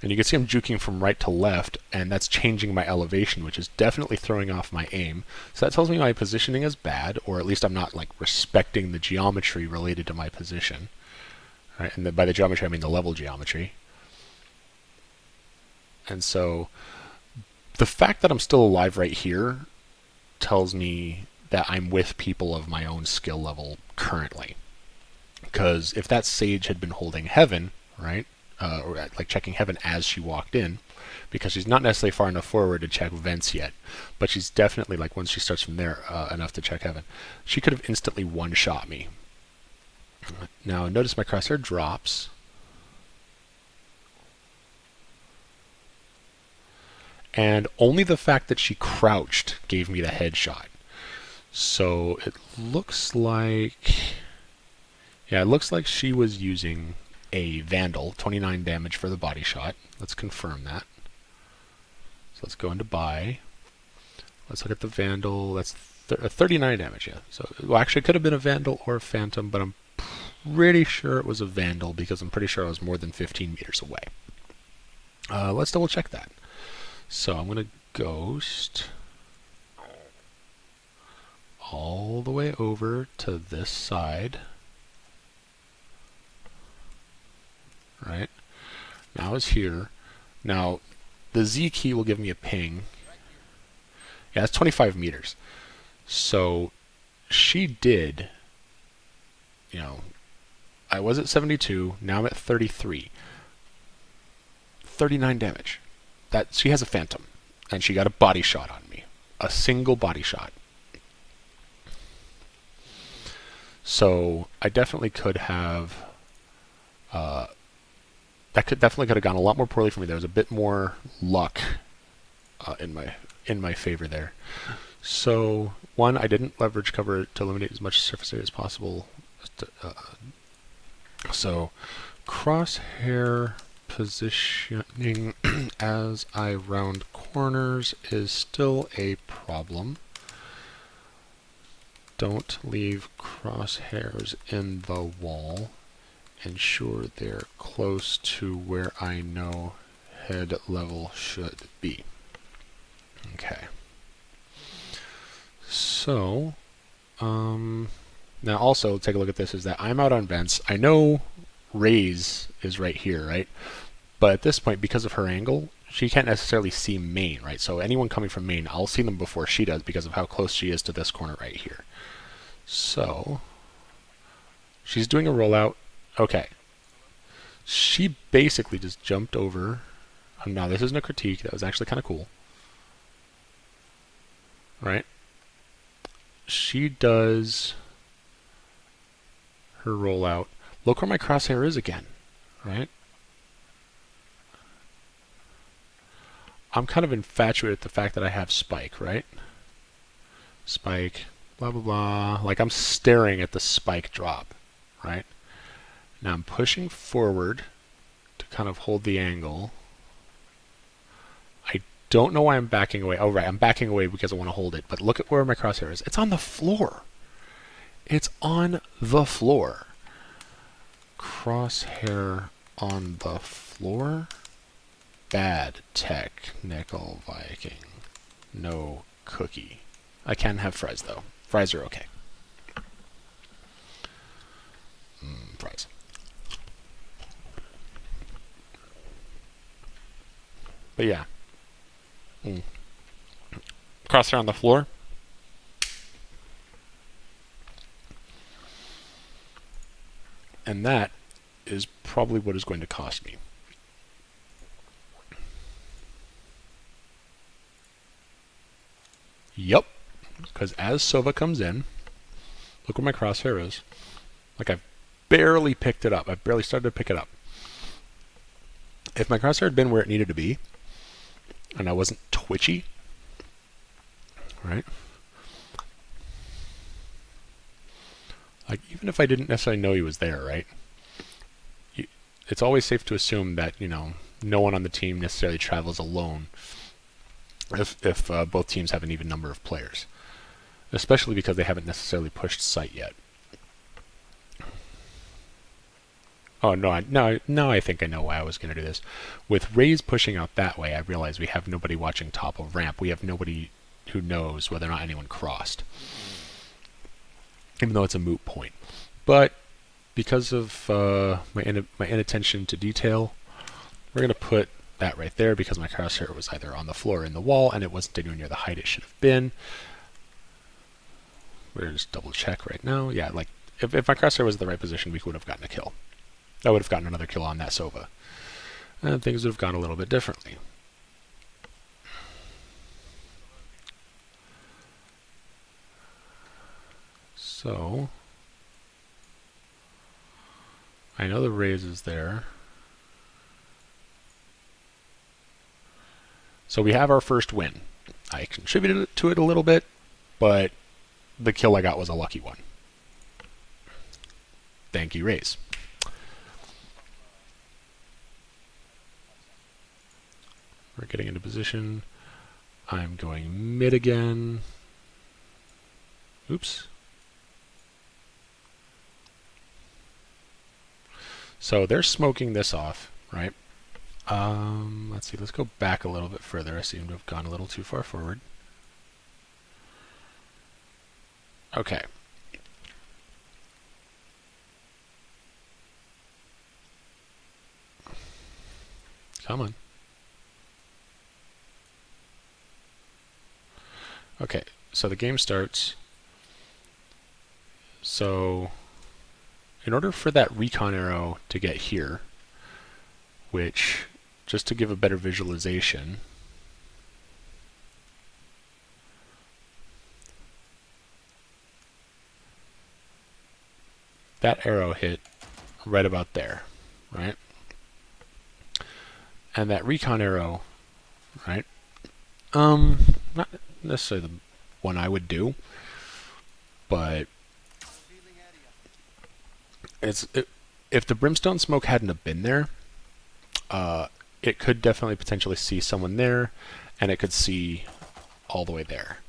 Speaker 1: And you can see I'm juking from right to left, and that's changing my elevation, which is definitely throwing off my aim. So that tells me my positioning is bad, or at least I'm not like respecting the geometry related to my position. Right? And by the geometry, I mean the level geometry. And so the fact that I'm still alive right here tells me that I'm with people of my own skill level currently. Because if that sage had been holding heaven, right, or like checking heaven as she walked in, because she's not necessarily far enough forward to check vents yet, but she's definitely, like, once she starts from there, enough to check heaven, she could have instantly one-shot me. Now, notice my crosshair drops. And only the fact that she crouched gave me the headshot. So it looks like... Yeah, it looks like she was using a Vandal, 29 damage for the body shot. Let's confirm that. So let's go into buy. Let's look at the Vandal. That's 39 damage, yeah. So, well, actually, it could have been a Vandal or a Phantom, but I'm pretty sure it was a Vandal because I'm pretty sure I was more than 15 meters away. Let's double check that. So I'm going to ghost all the way over to this side. Right? Now it's here. Now, the Z key will give me a ping. Yeah, it's 25 meters. So she did, you know, I was at 72, now I'm at 33. 39 damage. That she has a Phantom, and she got a body shot on me. A single body shot. So I definitely could have definitely could have gone a lot more poorly for me. There was a bit more luck in my favor there. So one, I didn't leverage cover to eliminate as much surface area as possible. So crosshair positioning as I round corners is still a problem. Don't leave crosshairs in the wall. Ensure they're close to where I know head level should be. Okay. So, now also take a look at this, is that I'm out on vents. I know Raze is right here, right? But at this point, because of her angle, she can't necessarily see main, right? So anyone coming from main, I'll see them before she does because of how close she is to this corner right here. So, she's doing a rollout. Okay. She basically just jumped over. Now, this isn't a critique. That was actually kind of cool. Right? She does her rollout. Look where my crosshair is again. Right? I'm kind of infatuated with the fact that I have spike, right? Spike, blah, blah, blah. Like, I'm staring at the spike drop, right? Now I'm pushing forward to kind of hold the angle. I don't know why I'm backing away. Oh, right, I'm backing away because I want to hold it. But look at where my crosshair is. It's on the floor. It's on the floor. Crosshair on the floor. Bad technical Viking. No cookie. I can have fries, though. Fries are okay. Fries. But yeah. Crosshair on the floor. And that is probably what is going to cost me. Yep. Because as Sova comes in, look where my crosshair is. Like, I've barely picked it up. I've barely started to pick it up. If my crosshair had been where it needed to be, and I wasn't twitchy, right? Like, even if I didn't necessarily know he was there, right? It's always safe to assume that, you know, no one on the team necessarily travels alone if both teams have an even number of players. Especially because they haven't necessarily pushed site yet. Oh, no, now I think I know why I was going to do this. With Raze pushing out that way, I realize we have nobody watching top of ramp. We have nobody who knows whether or not anyone crossed. Even though it's a moot point. But because of my inattention to detail, we're going to put that right there because my crosshair was either on the floor or in the wall, and it wasn't anywhere near the height it should have been. We're going to just double check right now. Yeah, like, if my crosshair was in the right position, we would have gotten a kill. I would have gotten another kill on that Sova. And things would have gone a little bit differently. So, I know the raise is there. So we have our first win. I contributed to it a little bit, but the kill I got was a lucky one. Thank you, Raze. We're getting into position. I'm going mid again. Oops. So they're smoking this off, right? Let's see, let's go back a little bit further. I seem to have gone a little too far forward. Okay. Come on. Okay, so the game starts. So, in order for that recon arrow to get here, which, just to give a better visualization, that arrow hit right about there, right? And that recon arrow, right? Not necessarily the one I would do, but if the brimstone smoke hadn't have been there, it could definitely potentially see someone there, and it could see all the way there.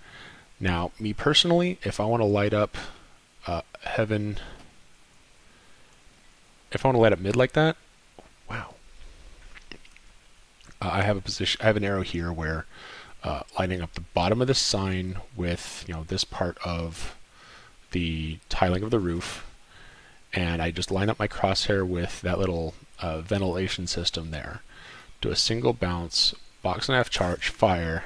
Speaker 1: Now, me personally, if I want to light up heaven, if I want to light up mid like that, wow. I have a position. I have an arrow here where lighting up the bottom of the sign with this part of the tiling of the roof, and I just line up my crosshair with that little ventilation system there. Do a single bounce, box and a half charge, fire,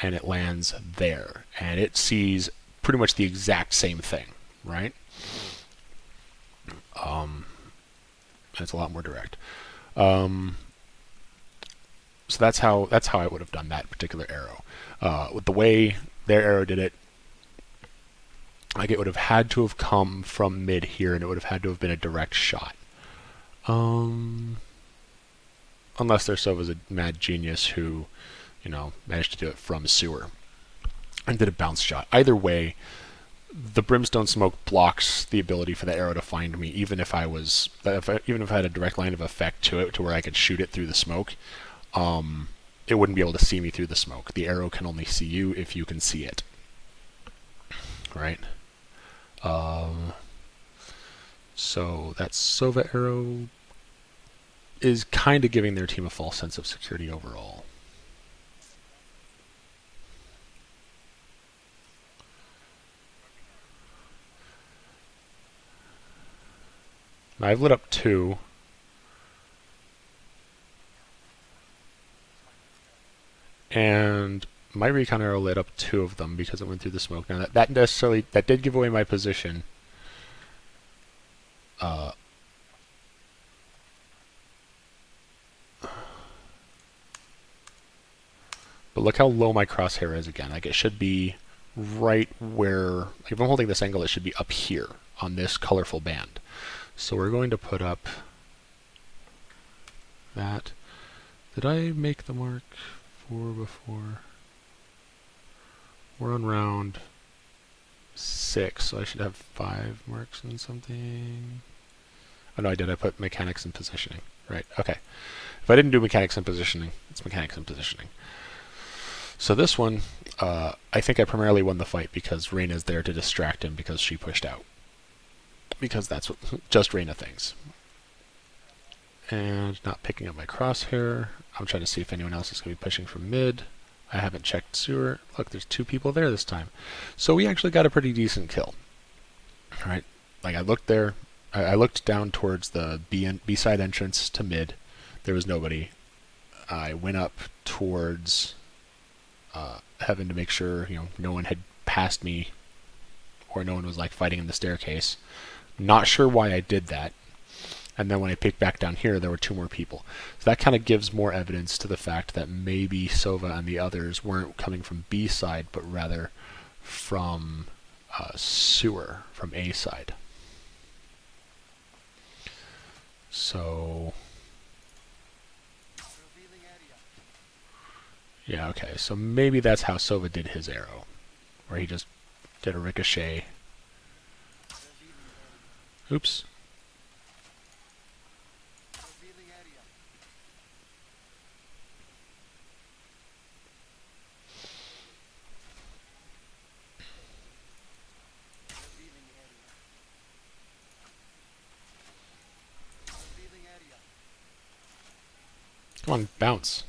Speaker 1: and it lands there, and it sees pretty much the exact same thing, right? It's a lot more direct. So that's how I would have done that particular arrow. With the way their arrow did it, like it would have had to have come from mid here, and it would have had to have been a direct shot. Unless their Sova's a mad genius who, managed to do it from sewer and did a bounce shot. Either way, the brimstone smoke blocks the ability for the arrow to find me, even if I had a direct line of effect to it, to where I could shoot it through the smoke. It wouldn't be able to see me through the smoke. The arrow can only see you if you can see it. Right? So that Sova arrow is kind of giving their team a false sense of security overall. Now I've lit up 2. And my recon arrow lit up 2 of them because it went through the smoke. Now that did give away my position. But look how low my crosshair is again. Like, it should be right where, like, if I'm holding this angle, it should be up here on this colorful band. So we're going to put up that. Did I make the mark 4 before? We're on round 6, so I should have 5 marks and something. Oh no, I did. I put mechanics and positioning. Right, okay. If I didn't do mechanics and positioning, it's mechanics and positioning. So this one, I think I primarily won the fight because Reyna's there to distract him because she pushed out. Because that's what just Reyna thinks. And not picking up my crosshair. I'm trying to see if anyone else is going to be pushing from mid. I haven't checked sewer. Look, there's 2 people there this time. So we actually got a pretty decent kill. Alright, like I looked there. I looked down towards the B side entrance to mid. There was nobody. I went up towards heaven to make sure no one had past me, or no one was like fighting in the staircase. Not sure why I did that. And then when I peeked back down here, there were 2 more people. So that kind of gives more evidence to the fact that maybe Sova and the others weren't coming from B side, but rather from sewer, from A side. So, yeah, okay. So maybe that's how Sova did his arrow, where he just did a ricochet. Oops. Come on, bounce.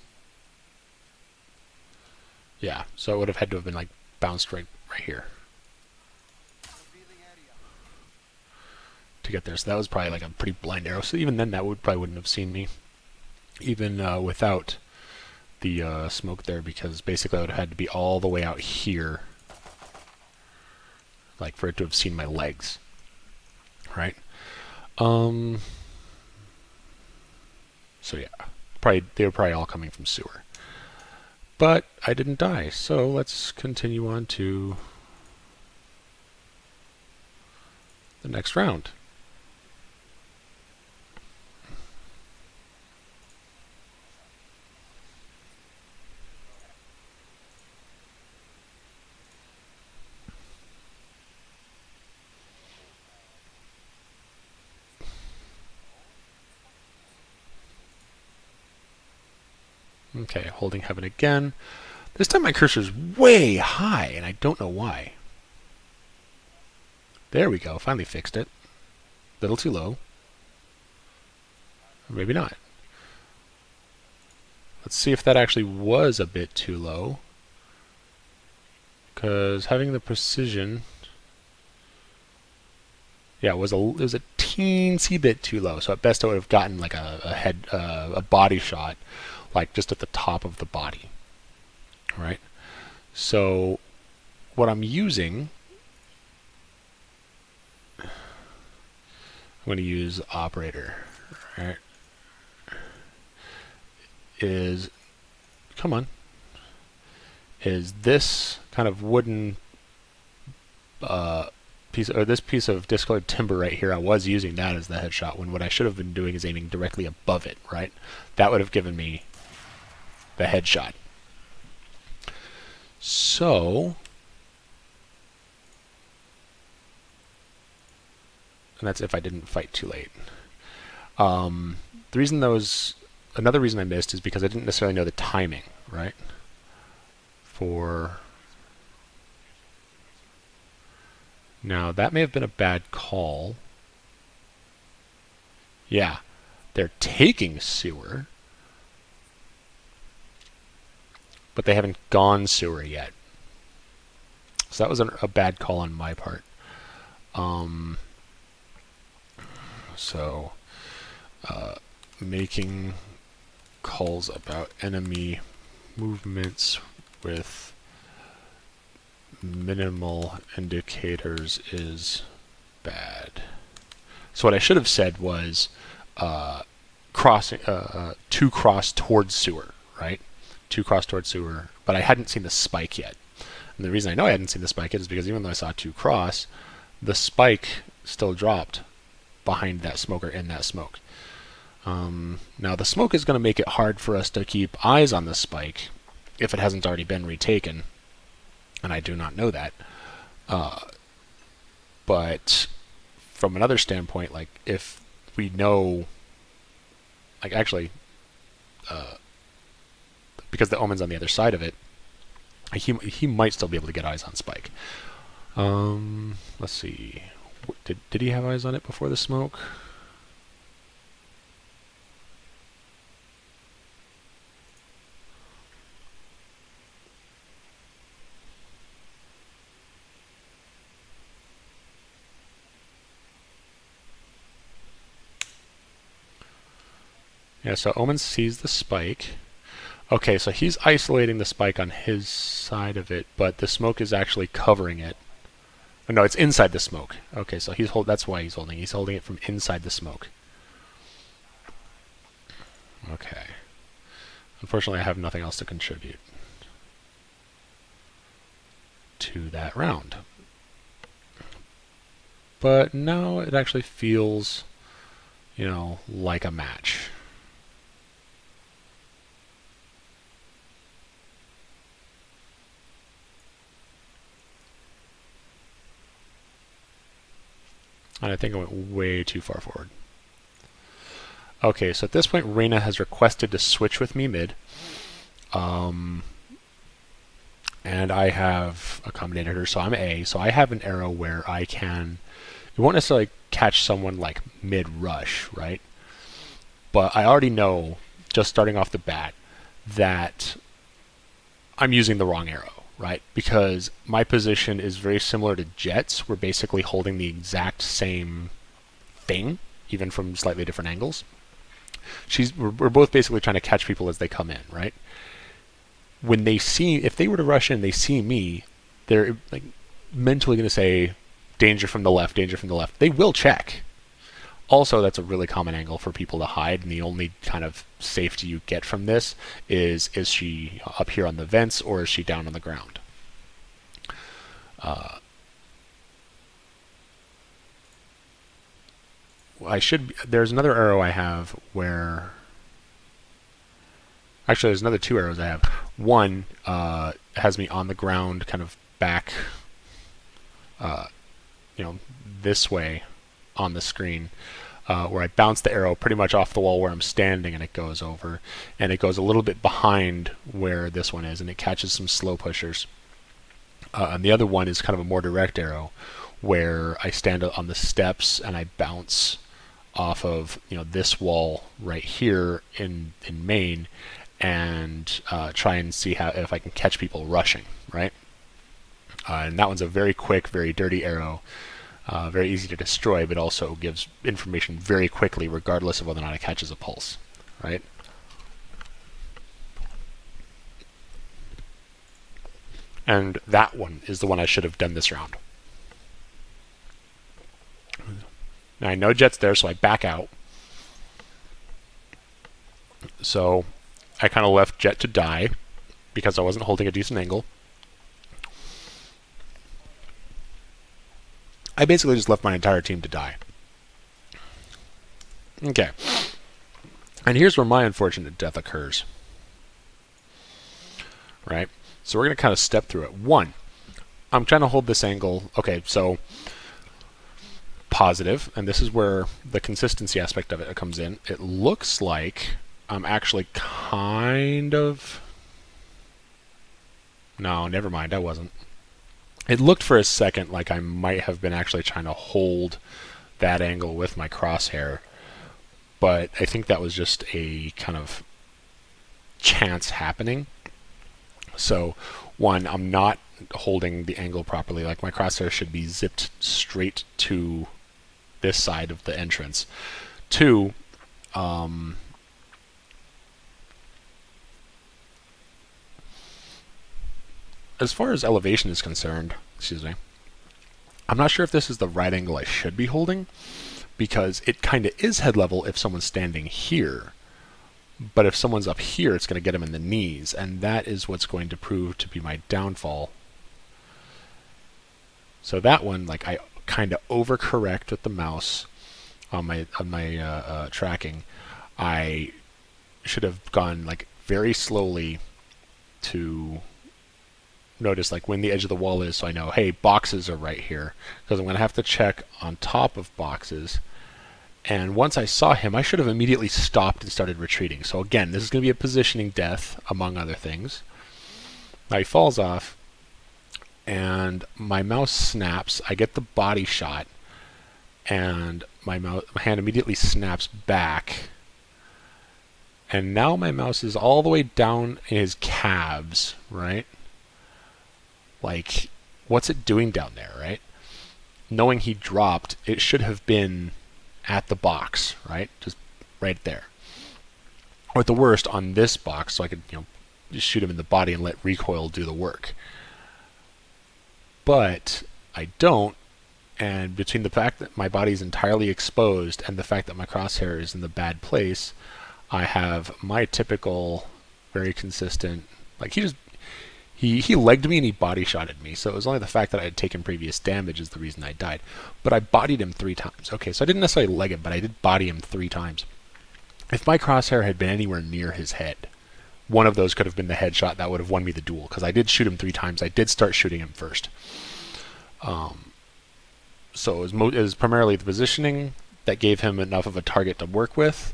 Speaker 1: Yeah, so it would have had to have been like bounced right here to get there. So that was probably like a pretty blind arrow. So even then, that probably wouldn't have seen me, even without the smoke there, because basically I would have had to be all the way out here, like for it to have seen my legs, right? So yeah, they were probably all coming from sewer. But I didn't die, so let's continue on to the next round. Okay, holding heaven again. This time my cursor's way high, and I don't know why. There we go, finally fixed it. Little too low. Or maybe not. Let's see if that actually was a bit too low. Because having the precision... Yeah, it was a teensy bit too low. So at best I would have gotten like a body shot, like just at the top of the body. Right? So what I'm using... I'm going to use operator. Right? Is... Come on. Is this kind of wooden this piece of discolored timber right here. I was using that as the headshot when what I should have been doing is aiming directly above it, right? That would have given me the headshot. So, and that's if I didn't fight too late. The reason another reason I missed is because I didn't necessarily know the timing, right? Now, that may have been a bad call. Yeah, they're taking sewer, but they haven't gone sewer yet. So that was a bad call on my part. Making calls about enemy movements with minimal indicators is bad. So what I should have said was crossing to cross towards sewer, right? To cross towards sewer, but I hadn't seen the spike yet. And the reason I know I hadn't seen the spike yet is because even though I saw to cross, the spike still dropped behind that smoke or in that smoke. Now the smoke is going to make it hard for us to keep eyes on the spike if it hasn't already been retaken. And I do not know that. But from another standpoint, like if we know, like actually, because the omen's on the other side of it, he might still be able to get eyes on Spike. Let's see. Did he have eyes on it before the smoke? Yeah, so Omen sees the spike. Okay, so he's isolating the spike on his side of it, but the smoke is actually covering it. Oh, no, it's inside the smoke. Okay, so that's why he's holding. He's holding it from inside the smoke. Okay. Unfortunately, I have nothing else to contribute to that round. But now it actually feels, like a match. And I think I went way too far forward. Okay, so at this point, Reyna has requested to switch with me mid. And I have accommodated her, so I'm A. So I have an arrow where I can... It won't necessarily catch someone like mid-rush, right? But I already know, just starting off the bat, that I'm using the wrong arrow, right? Because my position is very similar to Jet's. We're basically holding the exact same thing, even from slightly different angles. We're both basically trying to catch people as they come in, right? If they were to rush in, they see me, they're like mentally going to say, danger from the left, danger from the left. They will check. Also, that's a really common angle for people to hide, and the only kind of safety you get from this is she up here on the vents, or is she down on the ground? There's another arrow I have where... Actually, there's another 2 arrows I have. One has me on the ground, kind of back, this way on the screen, where I bounce the arrow pretty much off the wall where I'm standing, and it goes over. And it goes a little bit behind where this one is, and it catches some slow pushers. And the other one is kind of a more direct arrow, where I stand on the steps and I bounce off of this wall right here in main, and try and see if I can catch people rushing, right? And that one's a very quick, very dirty arrow, very easy to destroy, but also gives information very quickly, regardless of whether or not it catches a pulse, right? And that one is the one I should have done this round. Now I know Jet's there, so I back out. So I kind of left Jet to die because I wasn't holding a decent angle. I basically just left my entire team to die. Okay. And here's where my unfortunate death occurs. Right? So we're going to kind of step through it. 1, I'm trying to hold this angle. Okay, so positive, and this is where the consistency aspect of it comes in. It looks like I'm actually kind of... No, never mind, I wasn't. It looked for a second like I might have been actually trying to hold that angle with my crosshair, but I think that was just a kind of chance happening. So, 1, I'm not holding the angle properly. Like, my crosshair should be zipped straight to this side of the entrance. 2, as far as elevation is concerned, I'm not sure if this is the right angle I should be holding, because it kind of is head level if someone's standing here. But if someone's up here, it's going to get them in the knees, and that is what's going to prove to be my downfall. So that one, like, I kind of overcorrect with the mouse on my tracking. I should have gone like very slowly to notice like when the edge of the wall is, so I know, hey, boxes are right here, because I'm going to have to check on top of boxes. And once I saw him, I should have immediately stopped and started retreating. So again, this is going to be a positioning death, among other things. Now he falls off, and my mouse snaps. I get the body shot, and my hand immediately snaps back. And now my mouse is all the way down in his calves, right? Like, what's it doing down there, right? Knowing he dropped, it should have been at the box, right? Just right there. Or at the worst, on this box, so I could, just shoot him in the body and let recoil do the work. But I don't, and between the fact that my body is entirely exposed and the fact that my crosshair is in the bad place, I have my typical, very consistent, like he legged me and he body shotted me, so it was only the fact that I had taken previous damage is the reason I died. But I bodied him 3 times. Okay, so I didn't necessarily leg him, but I did body him 3 times. If my crosshair had been anywhere near his head, one of those could have been the headshot that would have won me the duel, because I did shoot him 3 times. I did start shooting him first. So it was primarily the positioning that gave him enough of a target to work with,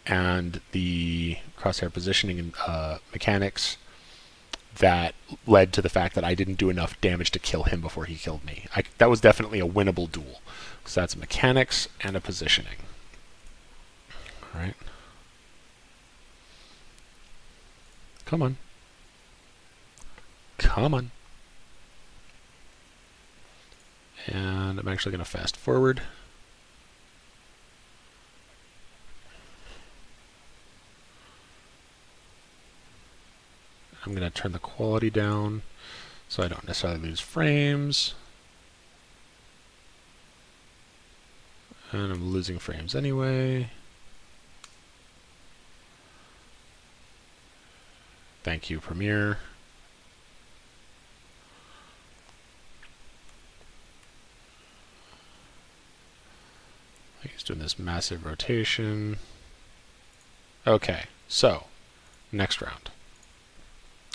Speaker 1: and the crosshair positioning and mechanics that led to the fact that I didn't do enough damage to kill him before he killed me. That was definitely a winnable duel. So that's mechanics and a positioning. All right. Come on. Come on. And I'm actually going to fast forward. I'm going to turn the quality down so I don't necessarily lose frames. And I'm losing frames anyway. Thank you, Premiere. He's doing this massive rotation. Okay, so next round.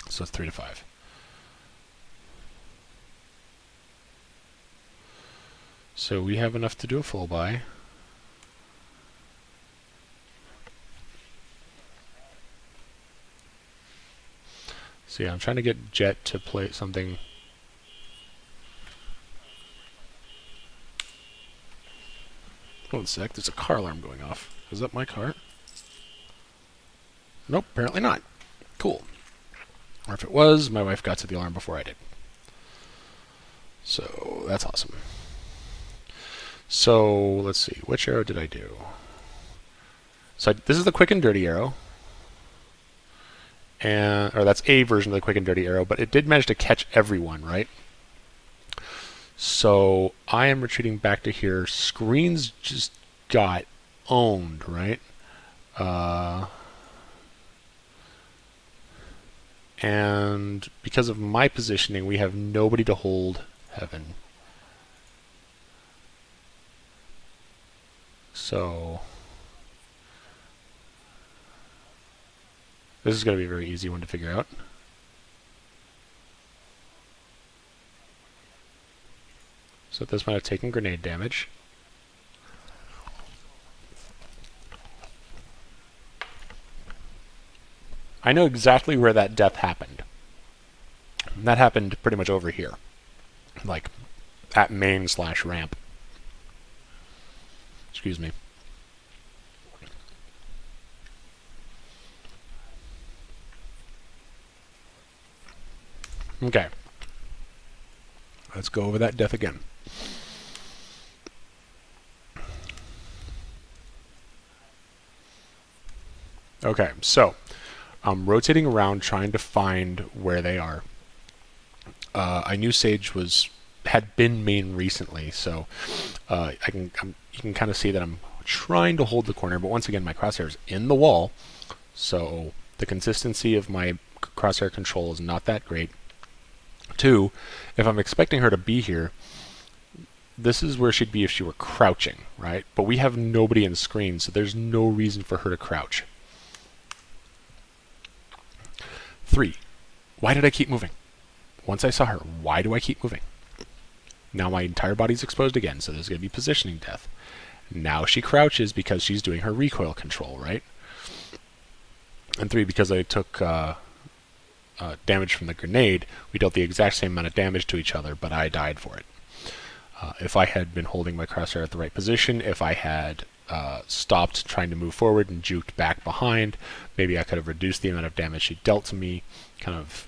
Speaker 1: So it's 3 to 5. So we have enough to do a full buy. So yeah, I'm trying to get Jet to play something. One sec, there's a car alarm going off. Is that my car? Nope, apparently not. Cool. Or if it was, my wife got to the alarm before I did. So that's awesome. So let's see, which arrow did I do? So this is the quick and dirty arrow. Or that's a version of the quick and dirty arrow, but it did manage to catch everyone, right? So I am retreating back to here. Screens just got owned, right? And because of my positioning, we have nobody to hold heaven. So this is going to be a very easy one to figure out. So this might have taken grenade damage. I know exactly where that death happened. And that happened pretty much over here. Like, at main/ramp. Excuse me. Okay. Let's go over that death again. Okay, so I'm rotating around trying to find where they are. I knew Sage had been main recently, so you can kind of see that I'm trying to hold the corner, but once again my crosshair is in the wall, so the consistency of my crosshair control is not that great. 2, if I'm expecting her to be here, this is where she'd be if she were crouching, right? But we have nobody in screen, so there's no reason for her to crouch. 3, why did I keep moving? Once I saw her, why do I keep moving? Now my entire body's exposed again, so there's going to be positioning death. Now she crouches because she's doing her recoil control, right? And 3, because I took damage from the grenade, we dealt the exact same amount of damage to each other, but I died for it. If I had been holding my crosshair at the right position, if I had stopped trying to move forward and juked back behind, maybe I could have reduced the amount of damage she dealt to me, kind of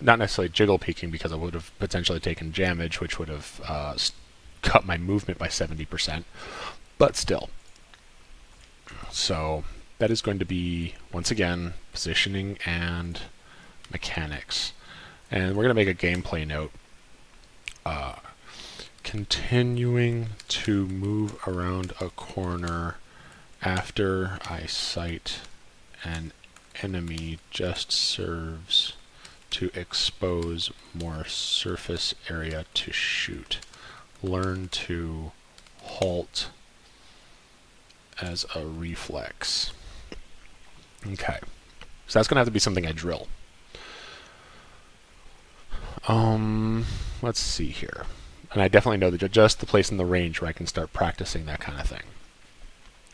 Speaker 1: not necessarily jiggle peeking, because I would have potentially taken damage, which would have cut my movement by 70%, but still. So that is going to be, once again, positioning and mechanics. And we're going to make a gameplay note. Continuing to move around a corner after I sight an enemy just serves to expose more surface area to shoot. Learn to halt as a reflex. Okay. So that's going to have to be something I drill. Let's see here. And I definitely know that just the place in the range where I can start practicing that kind of thing.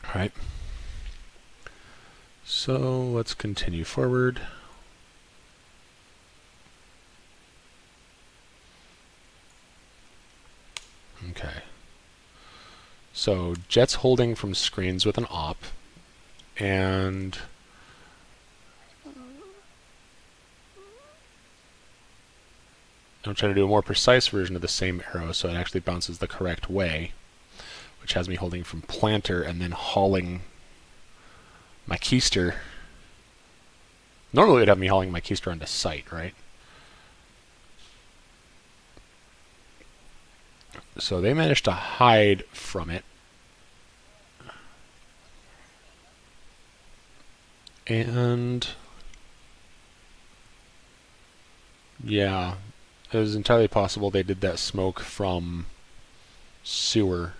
Speaker 1: All right. So let's continue forward. Okay. So Jet's holding from screens with an op, and I'm trying to do a more precise version of the same arrow so it actually bounces the correct way, which has me holding from planter and then hauling my keister. Normally it would have me hauling my keister onto sight, right? So they managed to hide from it. And yeah, it was entirely possible they did that smoke from sewer.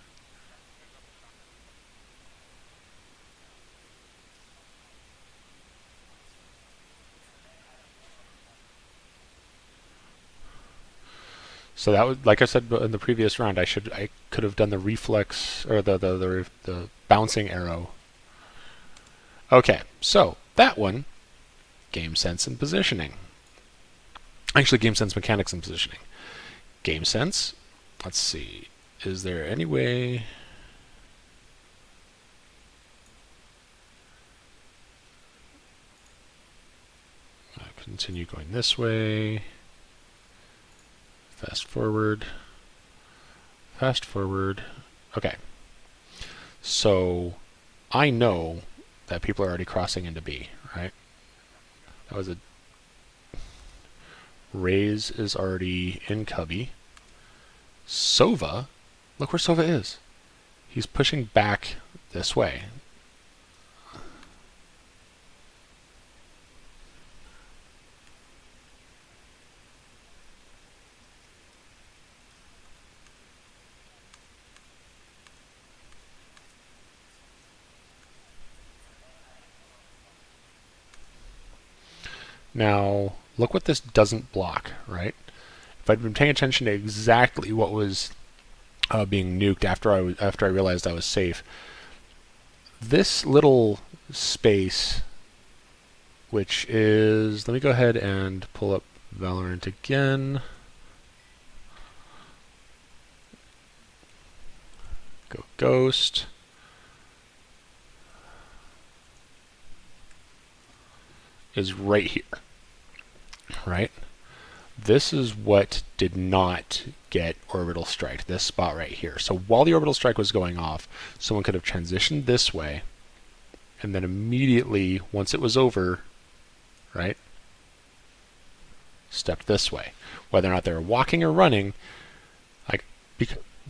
Speaker 1: So that was, like I said in the previous round, I could have done the reflex or the bouncing arrow. Okay, so that one, game sense and positioning. Actually, game sense, mechanics, and positioning. Game sense. Let's see. Is there any way? I'll continue going this way. Fast forward. Fast forward. Okay. So I know that people are already crossing into B, right? That was a Raze is already in cubby. Sova, look where Sova is. He's pushing back this way. Now, look what this doesn't block, right? If I'd been paying attention to exactly what was being nuked after I realized I was safe, this little space, which is, let me go ahead and pull up Valorant again. Go Ghost. Is right here, right? This is what did not get orbital strike, this spot right here. So while the orbital strike was going off, someone could have transitioned this way, and then immediately, once it was over, right, stepped this way. Whether or not they were walking or running,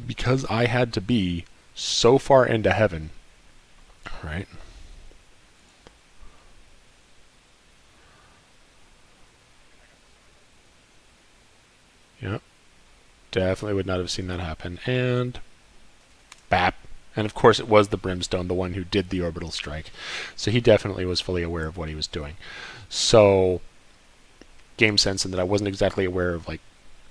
Speaker 1: because I had to be so far into heaven, right? Yep. Definitely would not have seen that happen. And bap. And of course it was the Brimstone, the one who did the orbital strike. So he definitely was fully aware of what he was doing. So game sense in that I wasn't exactly aware of like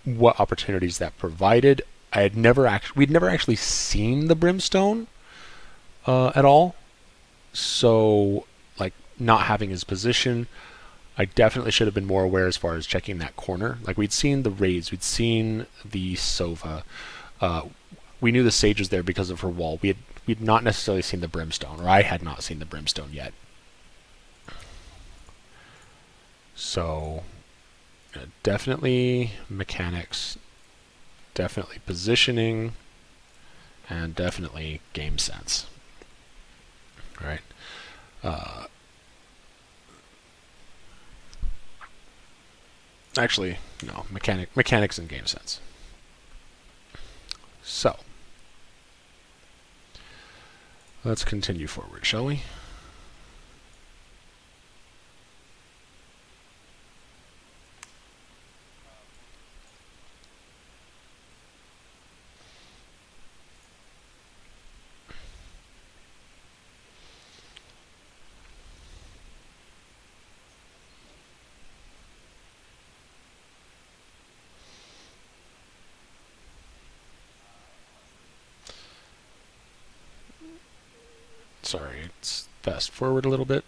Speaker 1: what opportunities that provided. We'd never actually seen the Brimstone at all. So like not having his position, I definitely should have been more aware as far as checking that corner. Like we'd seen the Raze, we'd seen the Sova. We knew the Sage was there because of her wall. We'd not necessarily seen the Brimstone, or I had not seen the Brimstone yet. So definitely mechanics, definitely positioning, and definitely game sense. All right. Actually, no, mechanics and game sense. So, let's continue forward, shall we? Sorry, it's fast forward a little bit.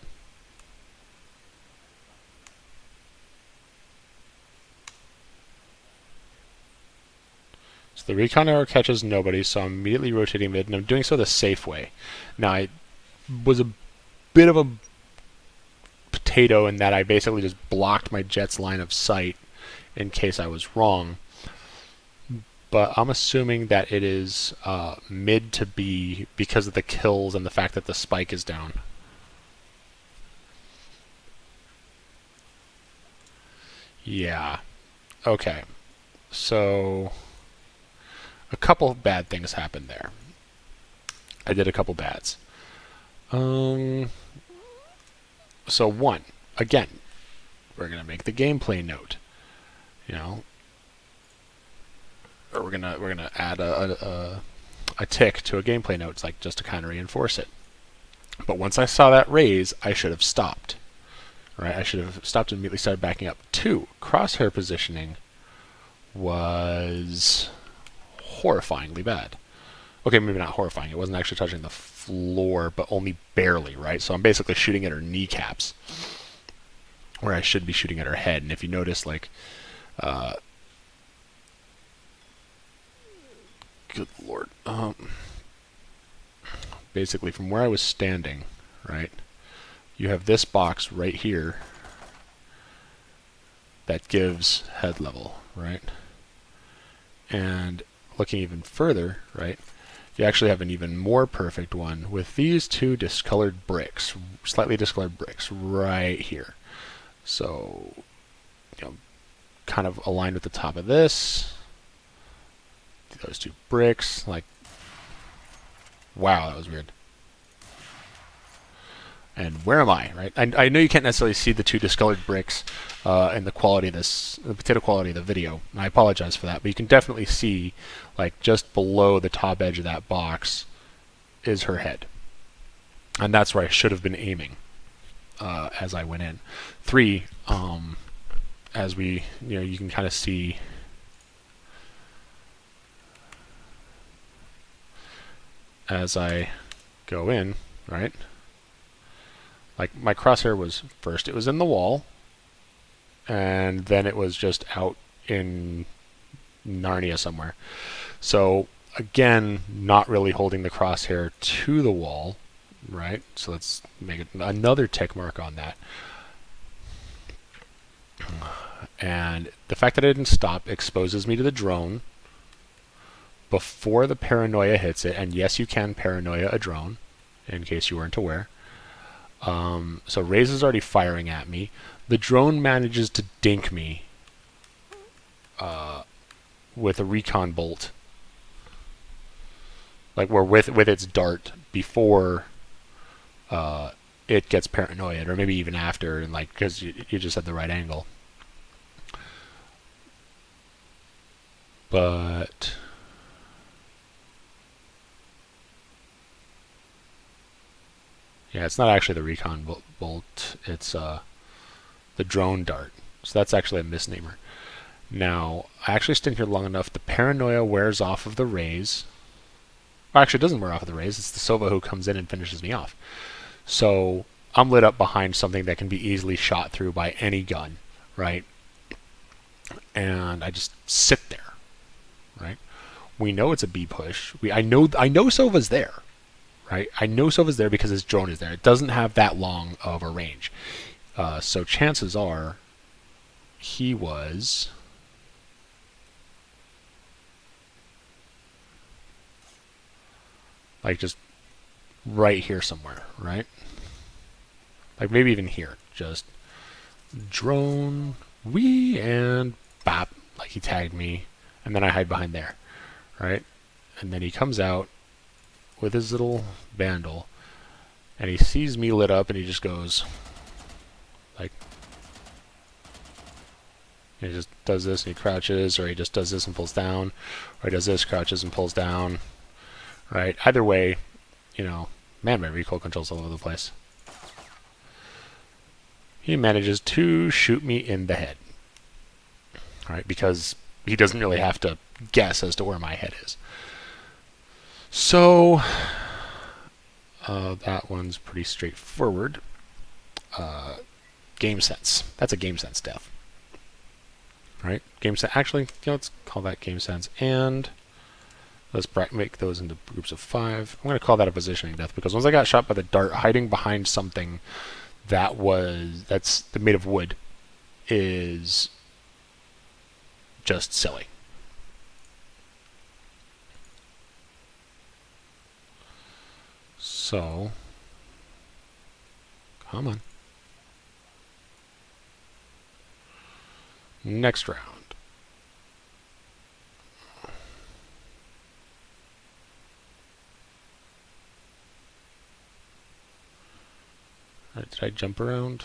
Speaker 1: So the recon arrow catches nobody, so I'm immediately rotating mid, and I'm doing so the safe way. Now, I was a bit of a potato in that I basically just blocked my jet's line of sight in case I was wrong. But I'm assuming that it is mid to B because of the kills and the fact that the spike is down. Yeah. Okay. So a couple of bad things happened there. I did a couple bads. So one, again, we're gonna make the gameplay note. You know, or we're gonna add a tick to a gameplay note, it's like just to kind of reinforce it. But once I saw that raise, I should have stopped. Right, I should have stopped and immediately started backing up. 2, crosshair positioning was horrifyingly bad. Okay, maybe not horrifying. It wasn't actually touching the floor, but only barely, right? So I'm basically shooting at her kneecaps, where I should be shooting at her head. And if you notice, like, good lord, basically from where I was standing, right, you have this box right here that gives head level, right? And looking even further, right, you actually have an even more perfect one with these 2 discolored bricks, slightly discolored bricks right here. So, you know, kind of aligned with the top of this. Those 2 bricks, like, wow, that was weird. And where am I, right? I know you can't necessarily see the 2 discolored bricks and the quality of this, the potato quality of the video. And I apologize for that, but you can definitely see, like, just below the top edge of that box is her head. And that's where I should have been aiming as I went in. 3, as we, you know, you can kind of see as I go in, right? Like, my crosshair was first, it was in the wall, and then it was just out in Narnia somewhere. So, again, not really holding the crosshair to the wall, right? So let's make another tick mark on that. And the fact that it didn't stop exposes me to the drone before the paranoia hits it. And yes, you can paranoia a drone, in case you weren't aware. So Raze is already firing at me. The drone manages to dink me with a recon bolt, like, where with its dart before it gets paranoid, or maybe even after, and like, because you just had the right angle. But yeah, it's not actually the recon bolt, it's the drone dart. So that's actually a misnomer. Now, I actually stayed here long enough. The paranoia wears off of the Raze. Well, actually, it doesn't wear off of the Raze. It's the Sova who comes in and finishes me off. So I'm lit up behind something that can be easily shot through by any gun, right? And I just sit there, right? We know it's a B push. I know Sova's there, right? I know Sova's there because his drone is there. It doesn't have that long of a range. So chances are he was like just right here somewhere, right? Like maybe even here. Just drone wee, and bop, like he tagged me, and then I hide behind there, right? And then he comes out with his little bandle, and he sees me lit up, and he just goes, like, he just does this, and he crouches, or he just does this and pulls down, or he does this, crouches and pulls down, right? Either way, you know, man, my recoil control's all over the place. He manages to shoot me in the head, right? Because he doesn't really have to guess as to where my head is. So that one's pretty straightforward. Game sense. That's a game sense death, right? Game sense. Actually, let's call that game sense, and let's make those into groups of 5. I'm going to call that a positioning death because once I got shot by the dart, hiding behind something that's made of wood is just silly. So, come on. Next round. Right, did I jump around?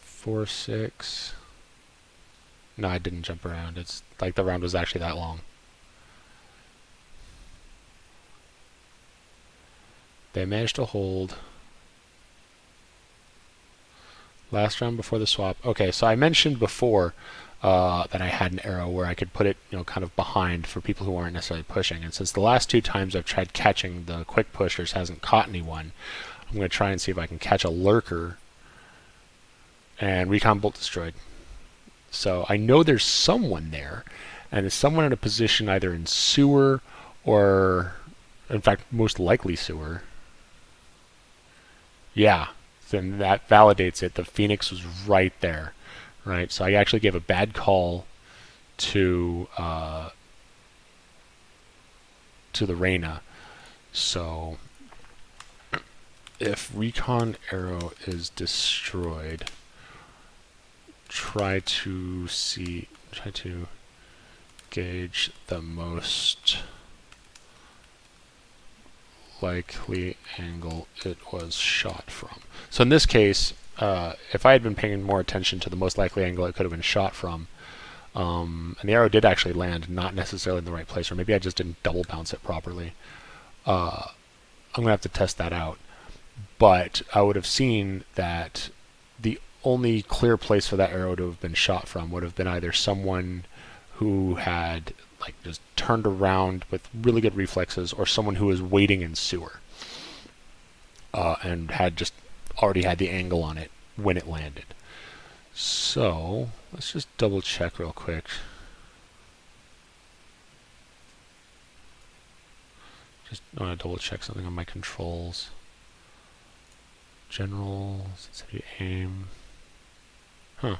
Speaker 1: 4, 6. No, I didn't jump around. It's like the round was actually that long. They managed to hold. Last round before the swap. Okay, so I mentioned before that I had an arrow where I could put it, kind of behind for people who aren't necessarily pushing. And since the last 2 times I've tried catching the quick pushers hasn't caught anyone, I'm going to try and see if I can catch a lurker. And recon bolt destroyed. So I know there's someone there, and it's someone in a position either in sewer or, in fact, most likely sewer. Yeah, then that validates it. The Phoenix was right there, right? So I actually gave a bad call to the Reyna. So if recon arrow is destroyed, try to gauge the most likely angle it was shot from. So in this case, if I had been paying more attention to the most likely angle it could have been shot from, and the arrow did actually land not necessarily in the right place, or maybe I just didn't double bounce it properly, I'm going to have to test that out. But I would have seen that the only clear place for that arrow to have been shot from would have been either someone who had just turned around with really good reflexes, or someone who was waiting in sewer and had just already had the angle on it when it landed. So let's just double check real quick. Just want to double check something on my controls. General, sensitivity, aim. Huh.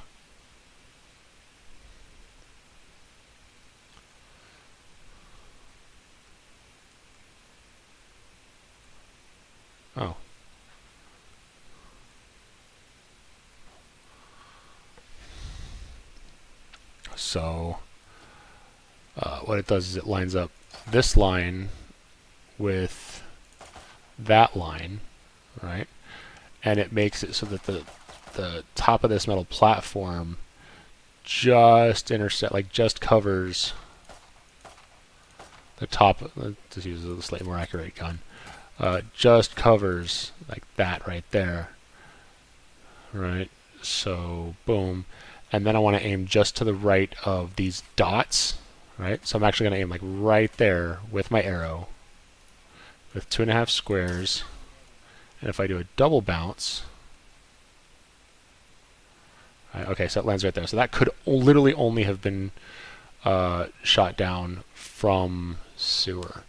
Speaker 1: Oh. So what it does is it lines up this line with that line, right? And it makes it so that the top of this metal platform just just covers the top. Let's use a slightly more accurate gun. Just covers like that right there, right? So boom, and then I want to aim just to the right of these dots, right? So I'm actually going to aim like right there with my arrow with 2.5 squares, and if I do a double bounce, okay, so it lands right there. So that could literally only have been shot down from sewer.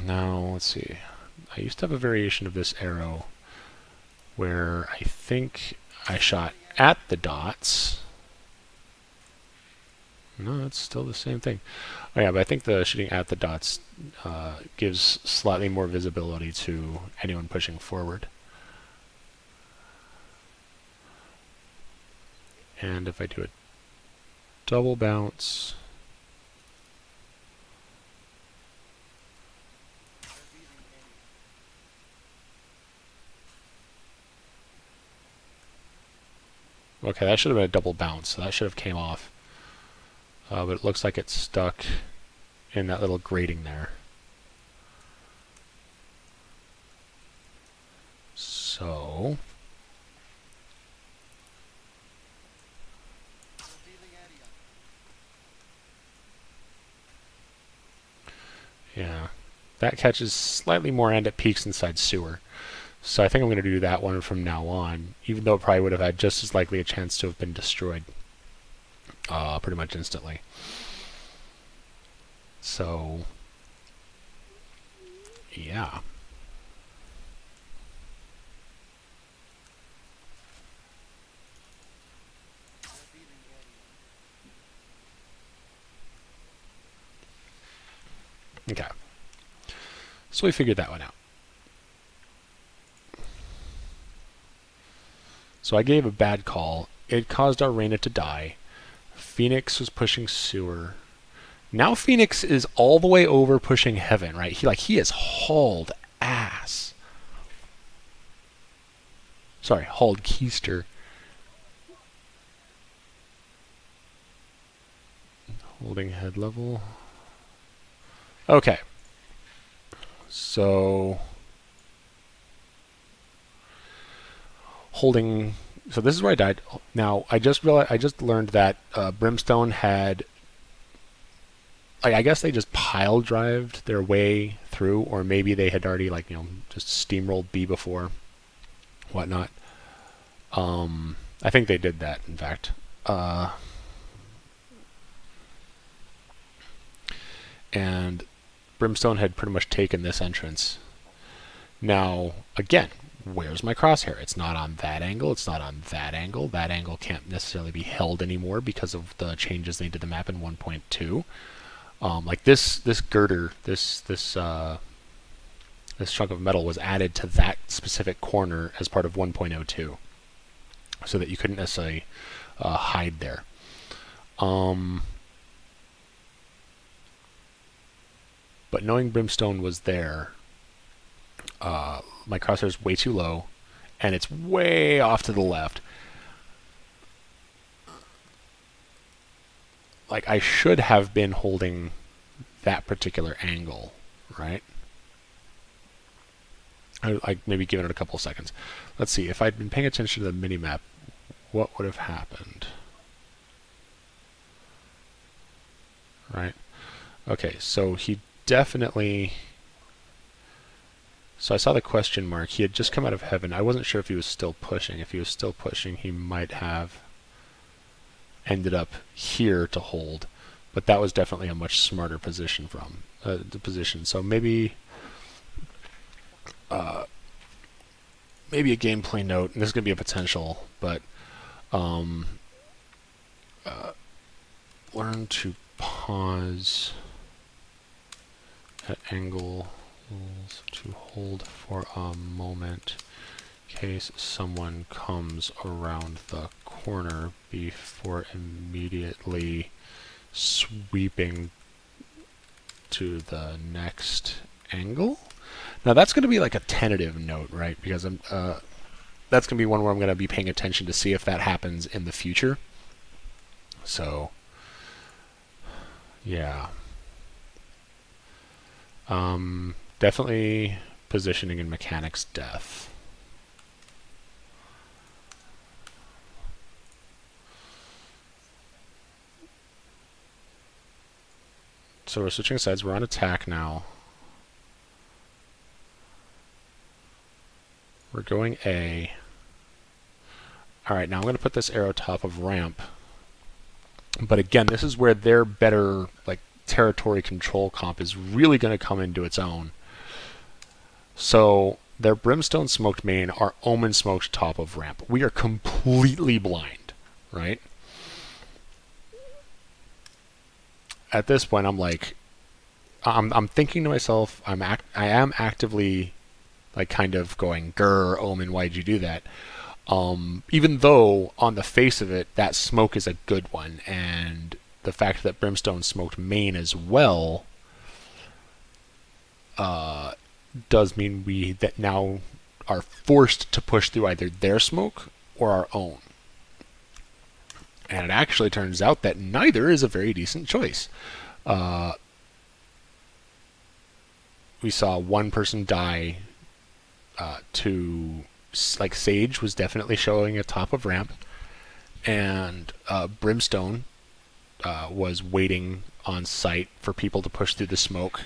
Speaker 1: Now, let's see. I used to have a variation of this arrow where I think I shot at the dots. No, it's still the same thing. Oh yeah, but I think the shooting at the dots gives slightly more visibility to anyone pushing forward. And if I do a double bounce, okay, that should have been a double bounce, so that should have came off. But it looks like it's stuck in that little grating there. So yeah, that catches slightly more and it peaks inside sewer. So I think I'm going to do that one from now on, even though it probably would have had just as likely a chance to have been destroyed pretty much instantly. So yeah. Okay. So we figured that one out. So I gave a bad call. It caused our Reyna to die. Phoenix was pushing sewer. Now Phoenix is all the way over pushing heaven, right? He has hauled ass. Sorry, hauled keister. Holding head level. Okay. So holding. So this is where I died. Now I just learned that Brimstone had. I guess they just pile drived their way through, or maybe they had already just steamrolled B before, whatnot. I think they did that, in fact. And Brimstone had pretty much taken this entrance. Now, again, where's my crosshair? It's not on that angle. It's not on that angle. That angle can't necessarily be held anymore because of the changes they did to the map in 1.2. Like this girder, this chunk of metal was added to that specific corner as part of 1.02, so that you couldn't necessarily hide there. But knowing Brimstone was there, my crosshair is way too low, and it's way off to the left. Like, I should have been holding that particular angle, right? I maybe give it a couple of seconds. Let's see, if I'd been paying attention to the minimap, what would have happened? Right? Okay, so he definitely... So I saw the question mark. He had just come out of heaven. I wasn't sure if he was still pushing. If he was still pushing, he might have ended up here to hold, but that was definitely a much smarter position from the position. So maybe maybe a gameplay note, and this is going to be a potential, but learn to pause at angles to hold for a moment in case someone comes around the corner before immediately sweeping to the next angle. Now that's going to be like a tentative note, right? Because that's going to be one where I'm going to be paying attention to see if that happens in the future. So, yeah. Definitely positioning and mechanics death. So we're switching sides. We're on attack now. We're going A. Alright, now I'm going to put this arrow top of ramp. But again, this is where their better territory control comp is really going to come into its own. So their Brimstone smoked main, our Omen smoked top of ramp. We are completely blind, right? At this point, I'm like, I'm thinking to myself, I am actively kind of going, grr, Omen, why'd you do that? Even though on the face of it, that smoke is a good one, and the fact that Brimstone smoked main as well does mean we that now are forced to push through either their smoke or our own. And it actually turns out that neither is a very decent choice. We saw one person die to, like, Sage was definitely showing a top of ramp, and Brimstone was waiting on site for people to push through the smoke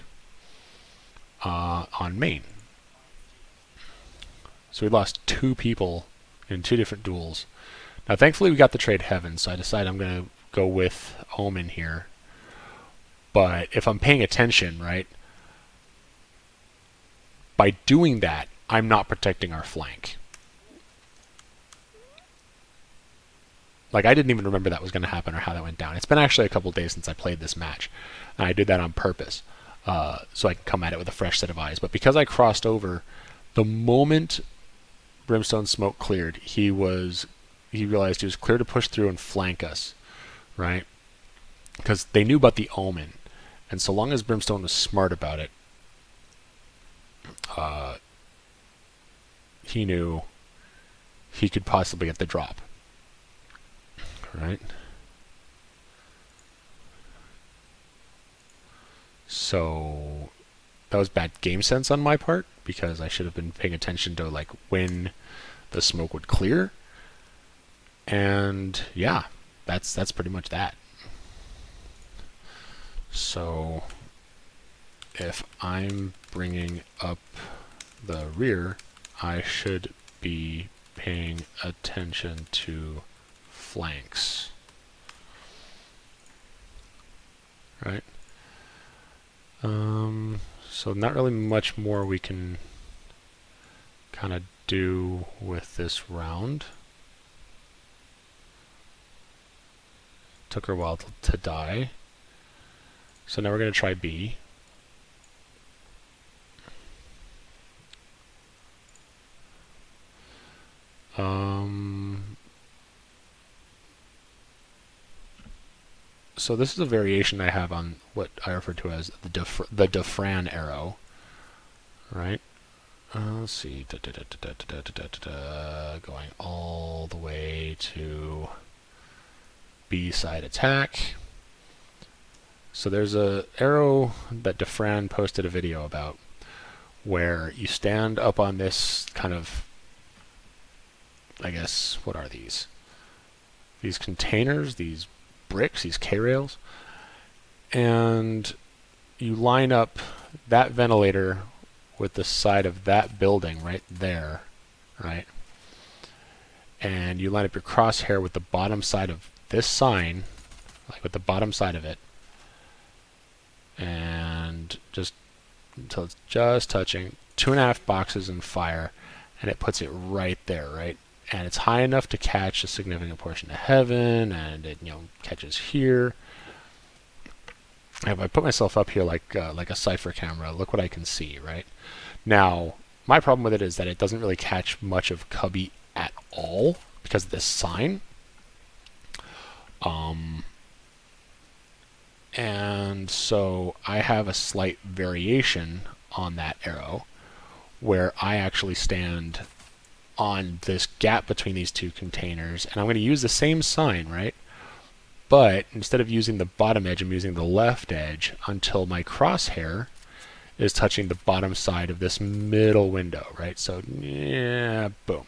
Speaker 1: on main. So we lost 2 people in 2 different duels. Now, thankfully, we got the trade Heaven, so I decided I'm going to go with Omen here. But if I'm paying attention, right, by doing that, I'm not protecting our flank. Like, I didn't even remember that was going to happen or how that went down. It's been actually a couple days since I played this match, and I did that on purpose, so I can come at it with a fresh set of eyes. But because I crossed over, the moment Brimstone's smoke cleared, he realized he was clear to push through and flank us, right? Because they knew about the Omen, and so long as Brimstone was smart about it, he knew he could possibly get the drop, right? So that was bad game sense on my part, because I should have been paying attention to, like, when the smoke would clear. And yeah, that's pretty much that. So if I'm bringing up the rear, I should be paying attention to flanks, right? So not really much more we can kind of do with this round. Took her a while to die. So now we're going to try B. So this is a variation I have on what I refer to as the Defran arrow, right? Let's see, going all the way to B side attack. So there's a arrow that Defran posted a video about, where you stand up on this kind of, I guess, what are these? These containers, these bricks, these K-rails, and you line up that ventilator with the side of that building right there, right? And you line up your crosshair with the bottom side of this sign, like with the bottom side of it, and just until it's just touching 2.5 boxes in fire, and it puts it right there, right? And it's high enough to catch a significant portion of heaven, and it, catches here. And if I put myself up here like a cipher camera, look what I can see, right? Now, my problem with it is that it doesn't really catch much of Cubby at all because of this sign. And so I have a slight variation on that arrow, where I actually stand on this gap between these 2 containers, and I'm going to use the same sign, right? But instead of using the bottom edge, I'm using the left edge until my crosshair is touching the bottom side of this middle window, right? So, yeah, boom,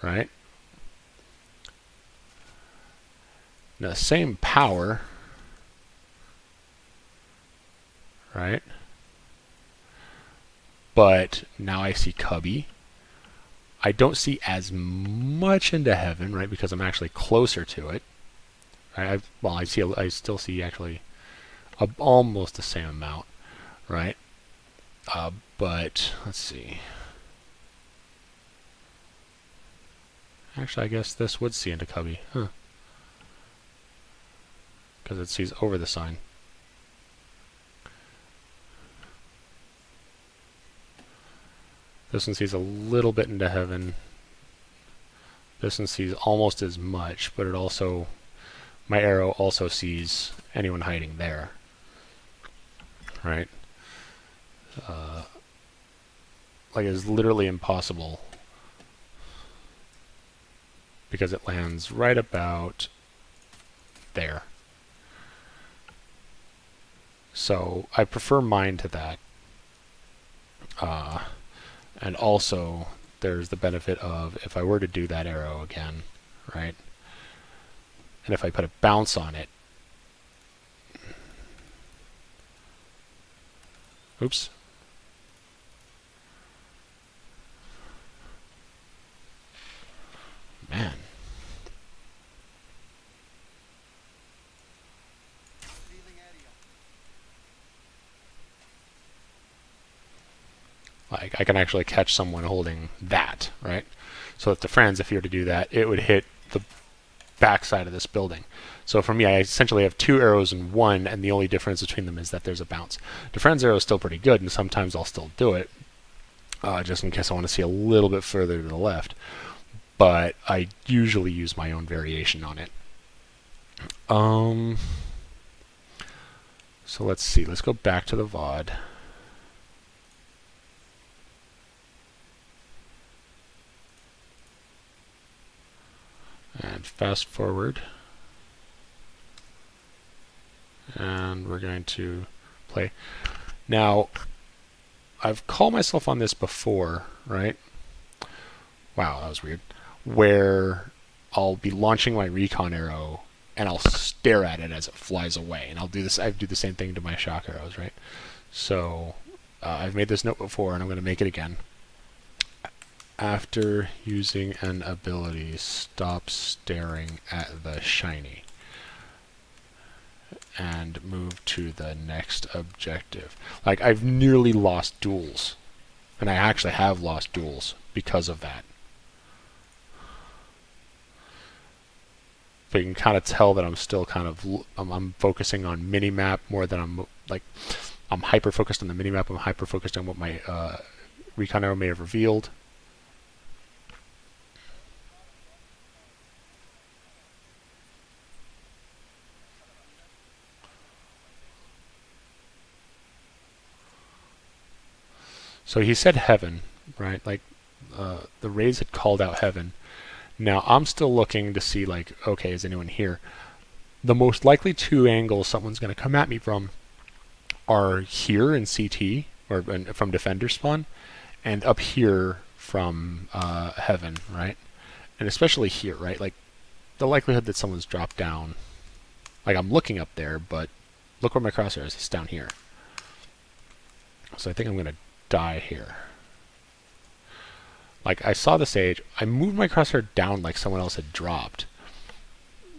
Speaker 1: right? Now, the same power, right? But now I see Cubby. I don't see as much into heaven, right? Because I'm actually closer to it. Right? I still see actually almost the same amount, right? But let's see. Actually, I guess this would see into Cubby, huh? Because it sees over the sign. This one sees a little bit into heaven, This one sees almost as much, but it also, my arrow also sees anyone hiding there, right? Like it's literally impossible because it lands right about there. So I prefer mine to that. And also there's the benefit of if I were to do that arrow again, right? And if I put a bounce on it, oops. Man. Like, I can actually catch someone holding that, right? So with the friends, if you were to do that, it would hit the backside of this building. So for me, I essentially have two arrows in one, and the only difference between them is that there's a bounce. The friend's arrow is still pretty good, and sometimes I'll still do it, just in case I want to see a little bit further to the left. But I usually use my own variation on it. So let's see. Let's go back to the VOD. And fast forward. And we're going to play. Now, I've called myself on this before, right? Wow, that was weird. Where I'll be launching my recon arrow and I'll stare at it as it flies away. And I'll do this. I do the same thing to my shock arrows, right? So I've made this note before, and I'm going to make it again. After using an ability, stop staring at the shiny and move to the next objective. Like, I've nearly lost duels, and I actually have lost duels because of that. But you can kind of tell that I'm still kind of I'm focusing on minimap more than I'm hyper focused on the minimap. I'm hyper focused on what my recon arrow may have revealed. So he said heaven, right? Like the rays had called out heaven. Now I'm still looking to see, like, okay, is anyone here? The most likely two angles someone's going to come at me from are here in CT, or from defender spawn, and up here from heaven, right? And especially here, right? Like, the likelihood that someone's dropped down, like, I'm looking up there, but look where my crosshair is. It's down here. So I think I'm going to die here. Like, I saw the sage. I moved my crosshair down like someone else had dropped.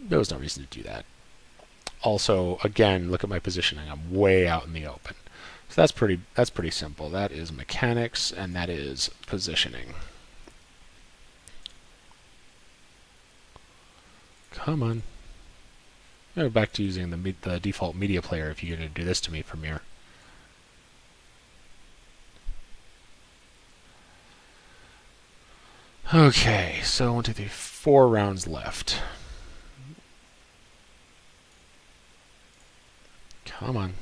Speaker 1: There was no reason to do that. Also, again, look at my positioning. I'm way out in the open. So that's pretty simple. That is mechanics, and that is positioning. Come on. Go back to using the default media player if you're going to do this to me, Premiere. Okay, so 1, 2, 3, 4 rounds left. Come on.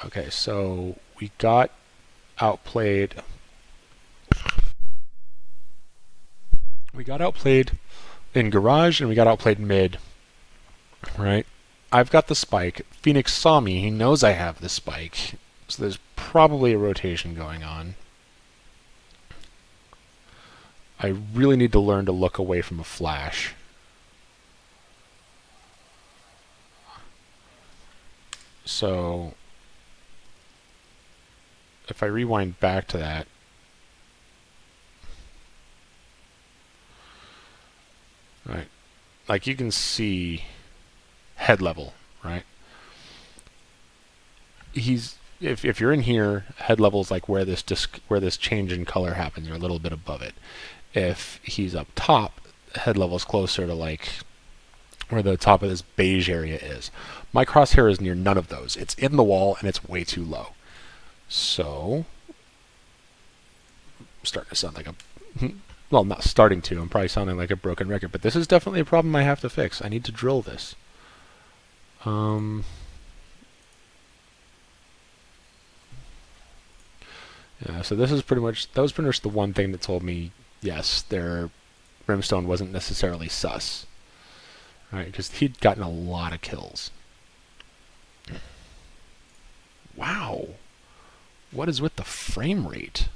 Speaker 1: Okay, so we got outplayed. We got outplayed in garage, and we got outplayed mid. Right? I've got the spike. Phoenix saw me. He knows I have the spike. So there's probably a rotation going on. I really need to learn to look away from a flash. So if I rewind back to that, right, like you can see head level, right? If you're in here, head level is like where this change in color happens. You're a little bit above it. If he's up top, head level is closer to like where the top of this beige area is. My crosshair is near none of those. It's in the wall and it's way too low. So starting to sound like a... Well, not starting to. I'm probably sounding like a broken record, but this is definitely a problem I have to fix. I need to drill this. Yeah, so this is pretty much... That was pretty much the one thing that told me, yes, their Brimstone wasn't necessarily sus. Right, because he'd gotten a lot of kills. Wow. What is with the frame rate?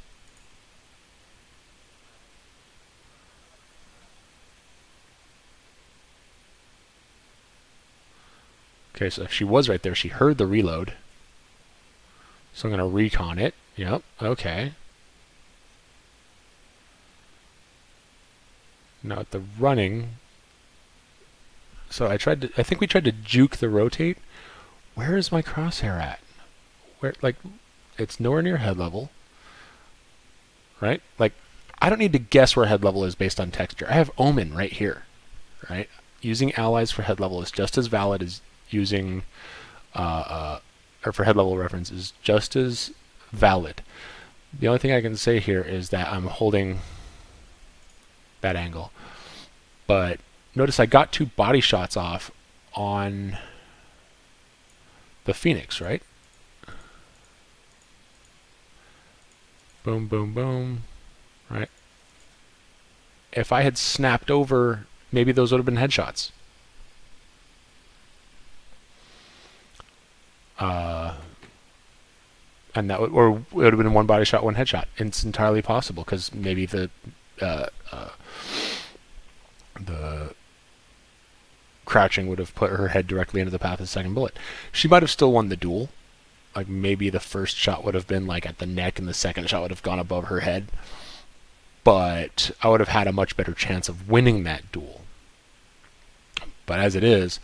Speaker 1: Okay, so she was right there. She heard the reload. So I'm going to recon it. Yep, okay. Now at the running... So I think we tried to juke the rotate. Where is my crosshair at? Where, like, it's nowhere near head level. Right? Like, I don't need to guess where head level is based on texture. I have Omen right here. Right? Using allies for head level is just as valid as using... or for head level reference is just as valid. The only thing I can say here is that I'm holding that angle. But notice I got 2 body shots off on the Phoenix, right? Boom, boom, boom. Right? If I had snapped over, maybe those would have been headshots. And that or it would have been 1 body shot, 1 headshot. It's entirely possible because maybe the crouching would have put her head directly into the path of the second bullet. She might have still won the duel. Like maybe the first shot would have been like at the neck, and the second shot would have gone above her head. But I would have had a much better chance of winning that duel. But as it is,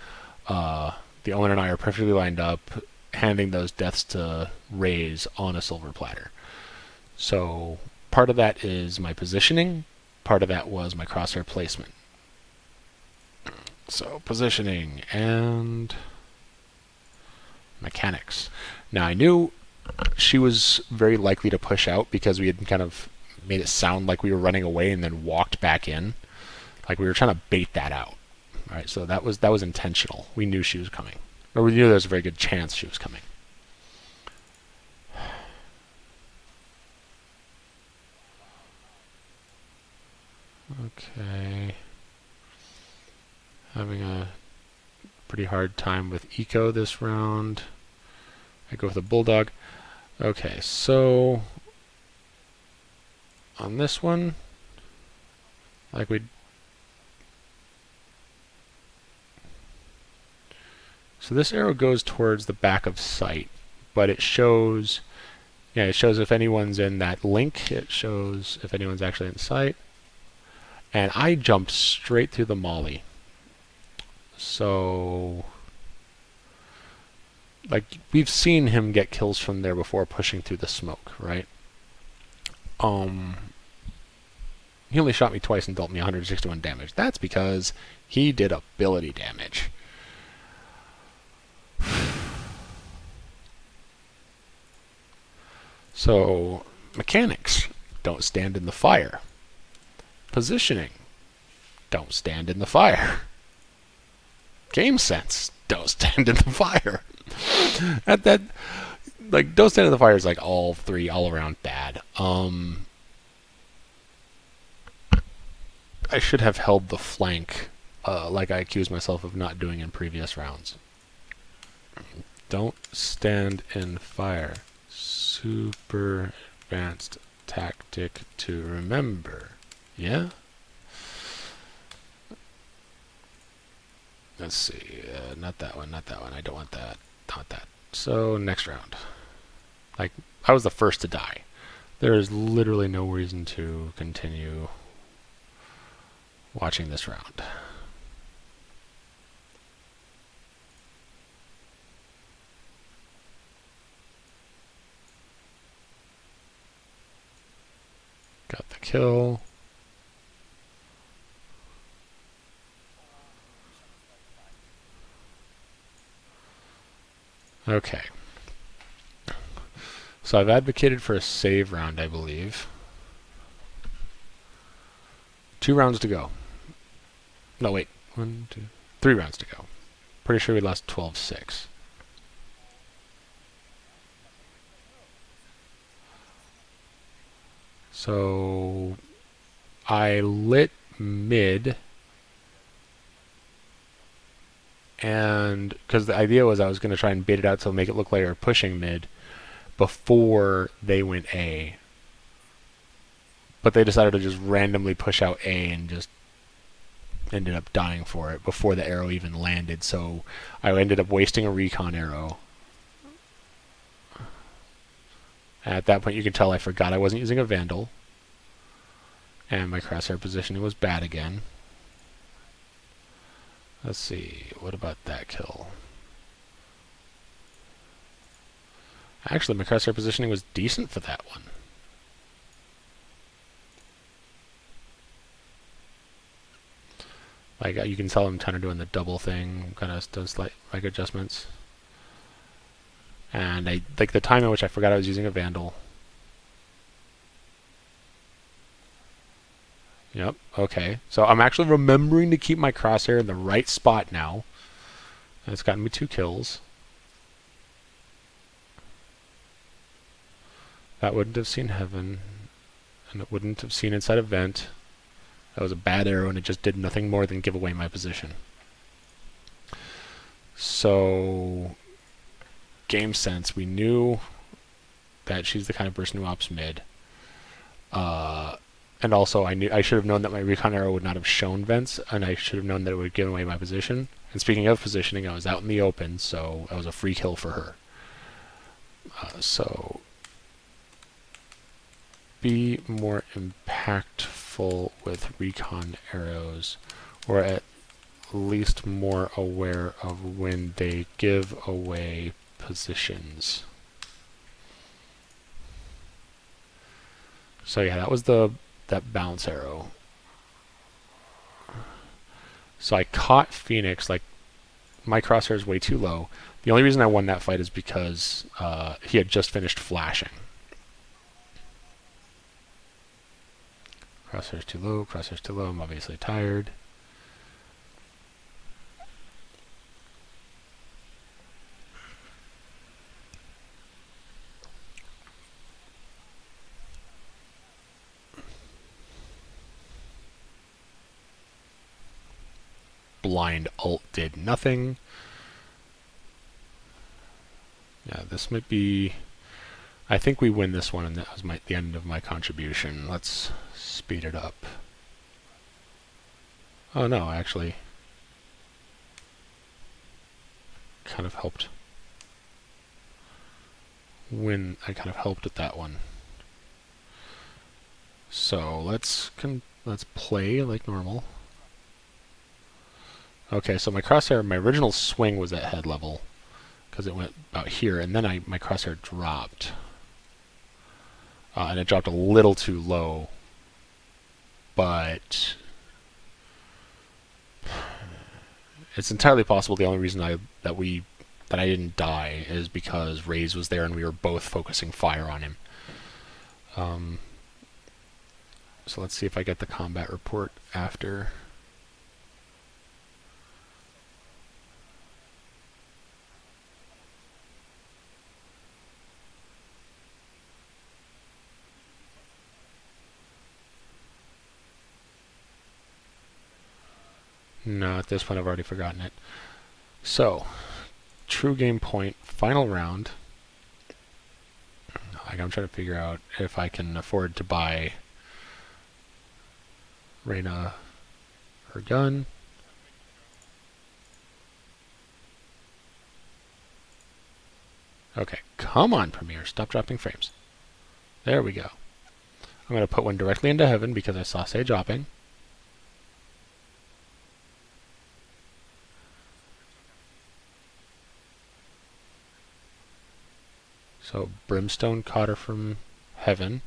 Speaker 1: the owner and I are perfectly lined up, handing those deaths to Raze on a silver platter. So part of that is my positioning, part of that was my crosshair placement. So positioning and mechanics. Now I knew she was very likely to push out because we had kind of made it sound like we were running away and then walked back in. Like we were trying to bait that out. All right, so that was intentional. We knew she was coming. Or we knew there was a very good chance she was coming. Okay. Having a pretty hard time with eco this round. I go with a bulldog. Okay, so on this one, like we... So this arrow goes towards the back of sight, but it shows, yeah, it shows if anyone's in that link. It shows if anyone's actually in sight. And I jumped straight through the molly. So, like, we've seen him get kills from there before pushing through the smoke, right? He only shot me twice and dealt me 161 damage. That's because he did ability damage. So, mechanics, don't stand in the fire. Positioning, don't stand in the fire. Game sense, don't stand in the fire. Like, don't stand in the fire is like all around bad. I should have held the flank, like I accused myself of not doing in previous rounds. Don't stand in fire. Super advanced tactic to remember. Yeah? Let's see. Not that one, not that one. I don't want that. Don't want that. So, next round. Like, I was the first to die. There is literally no reason to continue watching this round. Got the kill. Okay. So I've advocated for a save round, I believe. 2 rounds to go. No, wait. 1, 2, 3 rounds to go. Pretty sure we lost 12-6. So I lit mid, and because the idea was I was going to try and bait it out to make it look like we were pushing mid before they went A. But they decided to just randomly push out A and just ended up dying for it before the arrow even landed. So I ended up wasting a recon arrow. At that point, you can tell I forgot I wasn't using a Vandal. And my crosshair positioning was bad again. Let's see, what about that kill? Actually, my crosshair positioning was decent for that one. Like, you can tell I'm kind of doing the double thing, kind of doing slight like adjustments. And I like the time in which I forgot I was using a Vandal. Yep, okay. So I'm actually remembering to keep my crosshair in the right spot now. And it's gotten me 2 kills. That wouldn't have seen heaven. And it wouldn't have seen inside a vent. That was a bad arrow, and it just did nothing more than give away my position. So, game sense, we knew that she's the kind of person who ops mid. And also, I should have known that my recon arrow would not have shown vents, and I should have known that it would give away my position. And speaking of positioning, I was out in the open, so that was a free kill for her. So, be more impactful with recon arrows, or at least more aware of when they give away positions. So yeah, that was that bounce arrow. So I caught Phoenix, like my crosshair is way too low. The only reason I won that fight is because he had just finished flashing. Crosshair's too low, crosshair's too low, I'm obviously tired. Blind ult did nothing. Yeah, this might be... I think we win this one, and that was the end of my contribution. Let's speed it up. Oh no, I actually kind of helped win. I kind of helped with that one. So let's play like normal. Okay, so my crosshair, my original swing was at head level because it went about here, and then my crosshair dropped. And it dropped a little too low, but it's entirely possible the only reason that I didn't die is because Raze was there and we were both focusing fire on him. So let's see if I get the combat report after. No, at this point I've already forgotten it. So, true game point, final round. Like, I'm trying to figure out if I can afford to buy Reyna her gun. Okay, come on, Premiere, stop dropping frames. There we go. I'm going to put one directly into heaven because I saw Sage dropping. So Brimstone caught her from heaven.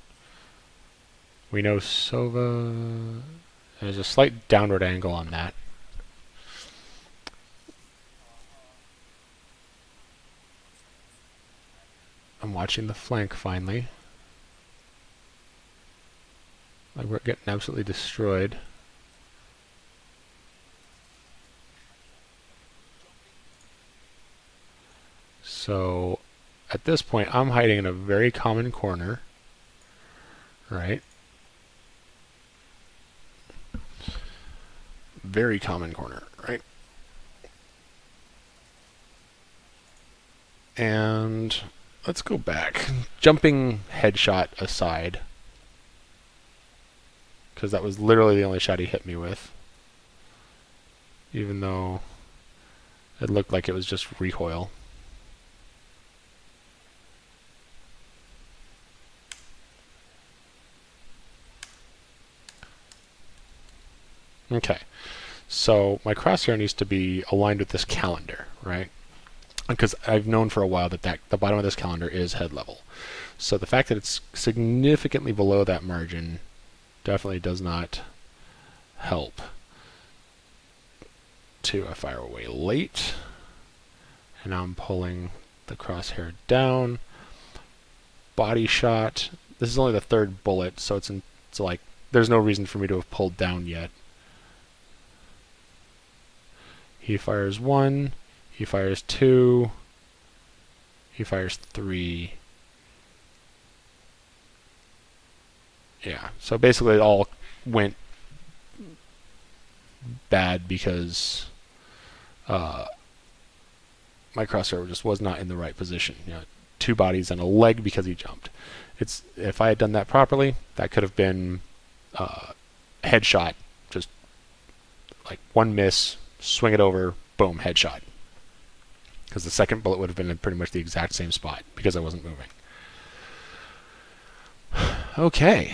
Speaker 1: We know Sova... There's a slight downward angle on that. I'm watching the flank finally. Like, we're getting absolutely destroyed. So at this point, I'm hiding in a very common corner, right? Very common corner, right? And let's go back. Jumping headshot aside, because that was literally the only shot he hit me with. Even though it looked like it was just recoil. Okay, so my crosshair needs to be aligned with this calendar, right? Because I've known for a while that the bottom of this calendar is head level. So the fact that it's significantly below that margin definitely does not help. I fire away late, and now I'm pulling the crosshair down. Body shot. This is only the third bullet, so it's like there's no reason for me to have pulled down yet. He fires 1, he fires 2, he fires 3. Yeah, so basically it all went bad because my crosshair just was not in the right position. 2 bodies and a leg because he jumped. If I had done that properly, that could have been headshot, just like 1 miss, swing it over, boom, headshot. Because the second bullet would have been in pretty much the exact same spot because I wasn't moving. Okay,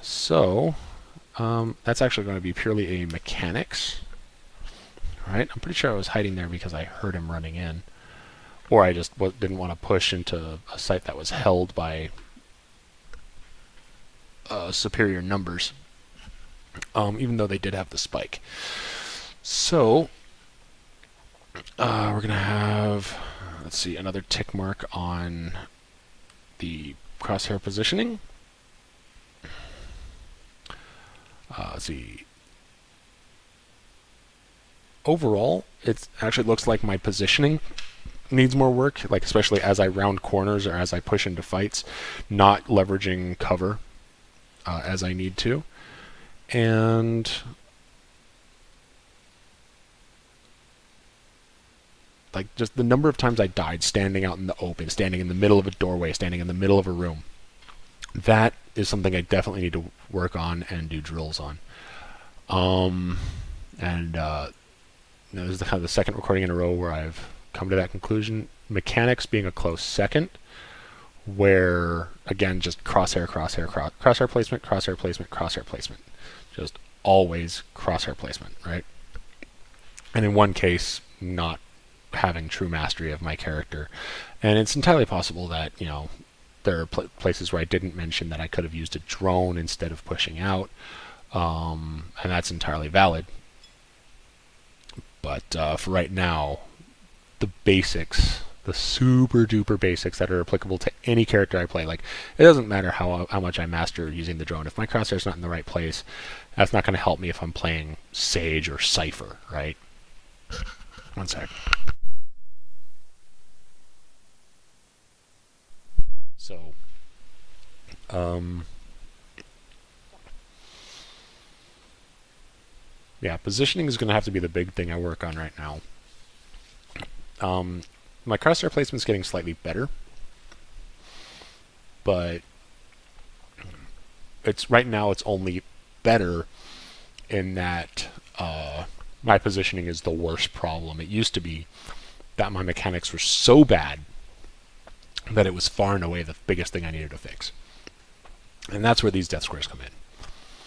Speaker 1: so that's actually going to be purely a mechanics. Right? I'm pretty sure I was hiding there because I heard him running in. Or I just didn't want to push into a site that was held by superior numbers. Even though they did have the spike. So, we're going to have, let's see, another tick mark on the crosshair positioning. Let's see. Overall, it actually looks like my positioning needs more work, like especially as I round corners or as I push into fights, not leveraging cover as I need to. And like just the number of times I died standing out in the open, standing in the middle of a doorway, standing in the middle of a room. That is something I definitely need to work on and do drills on. This is kind of the second recording in a row where I've come to that conclusion. Mechanics being a close second, where again just crosshair placement, crosshair placement, crosshair placement, just always crosshair placement, right? And in one case, not having true mastery of my character, and it's entirely possible that there are places where I didn't mention that I could have used a drone instead of pushing out, and that's entirely valid. But for right now, the basics, the super duper basics that are applicable to any character I play, like it doesn't matter how much I master using the drone. If my crosshair's not in the right place, that's not going to help me if I'm playing Sage or Cypher, right? One sec. So, yeah, positioning is going to have to be the big thing I work on right now. My crosshair placement's getting slightly better, but right now it's only better in that my positioning is the worst problem. It used to be that my mechanics were so bad that it was far and away the biggest thing I needed to fix. And that's where these death squares come in.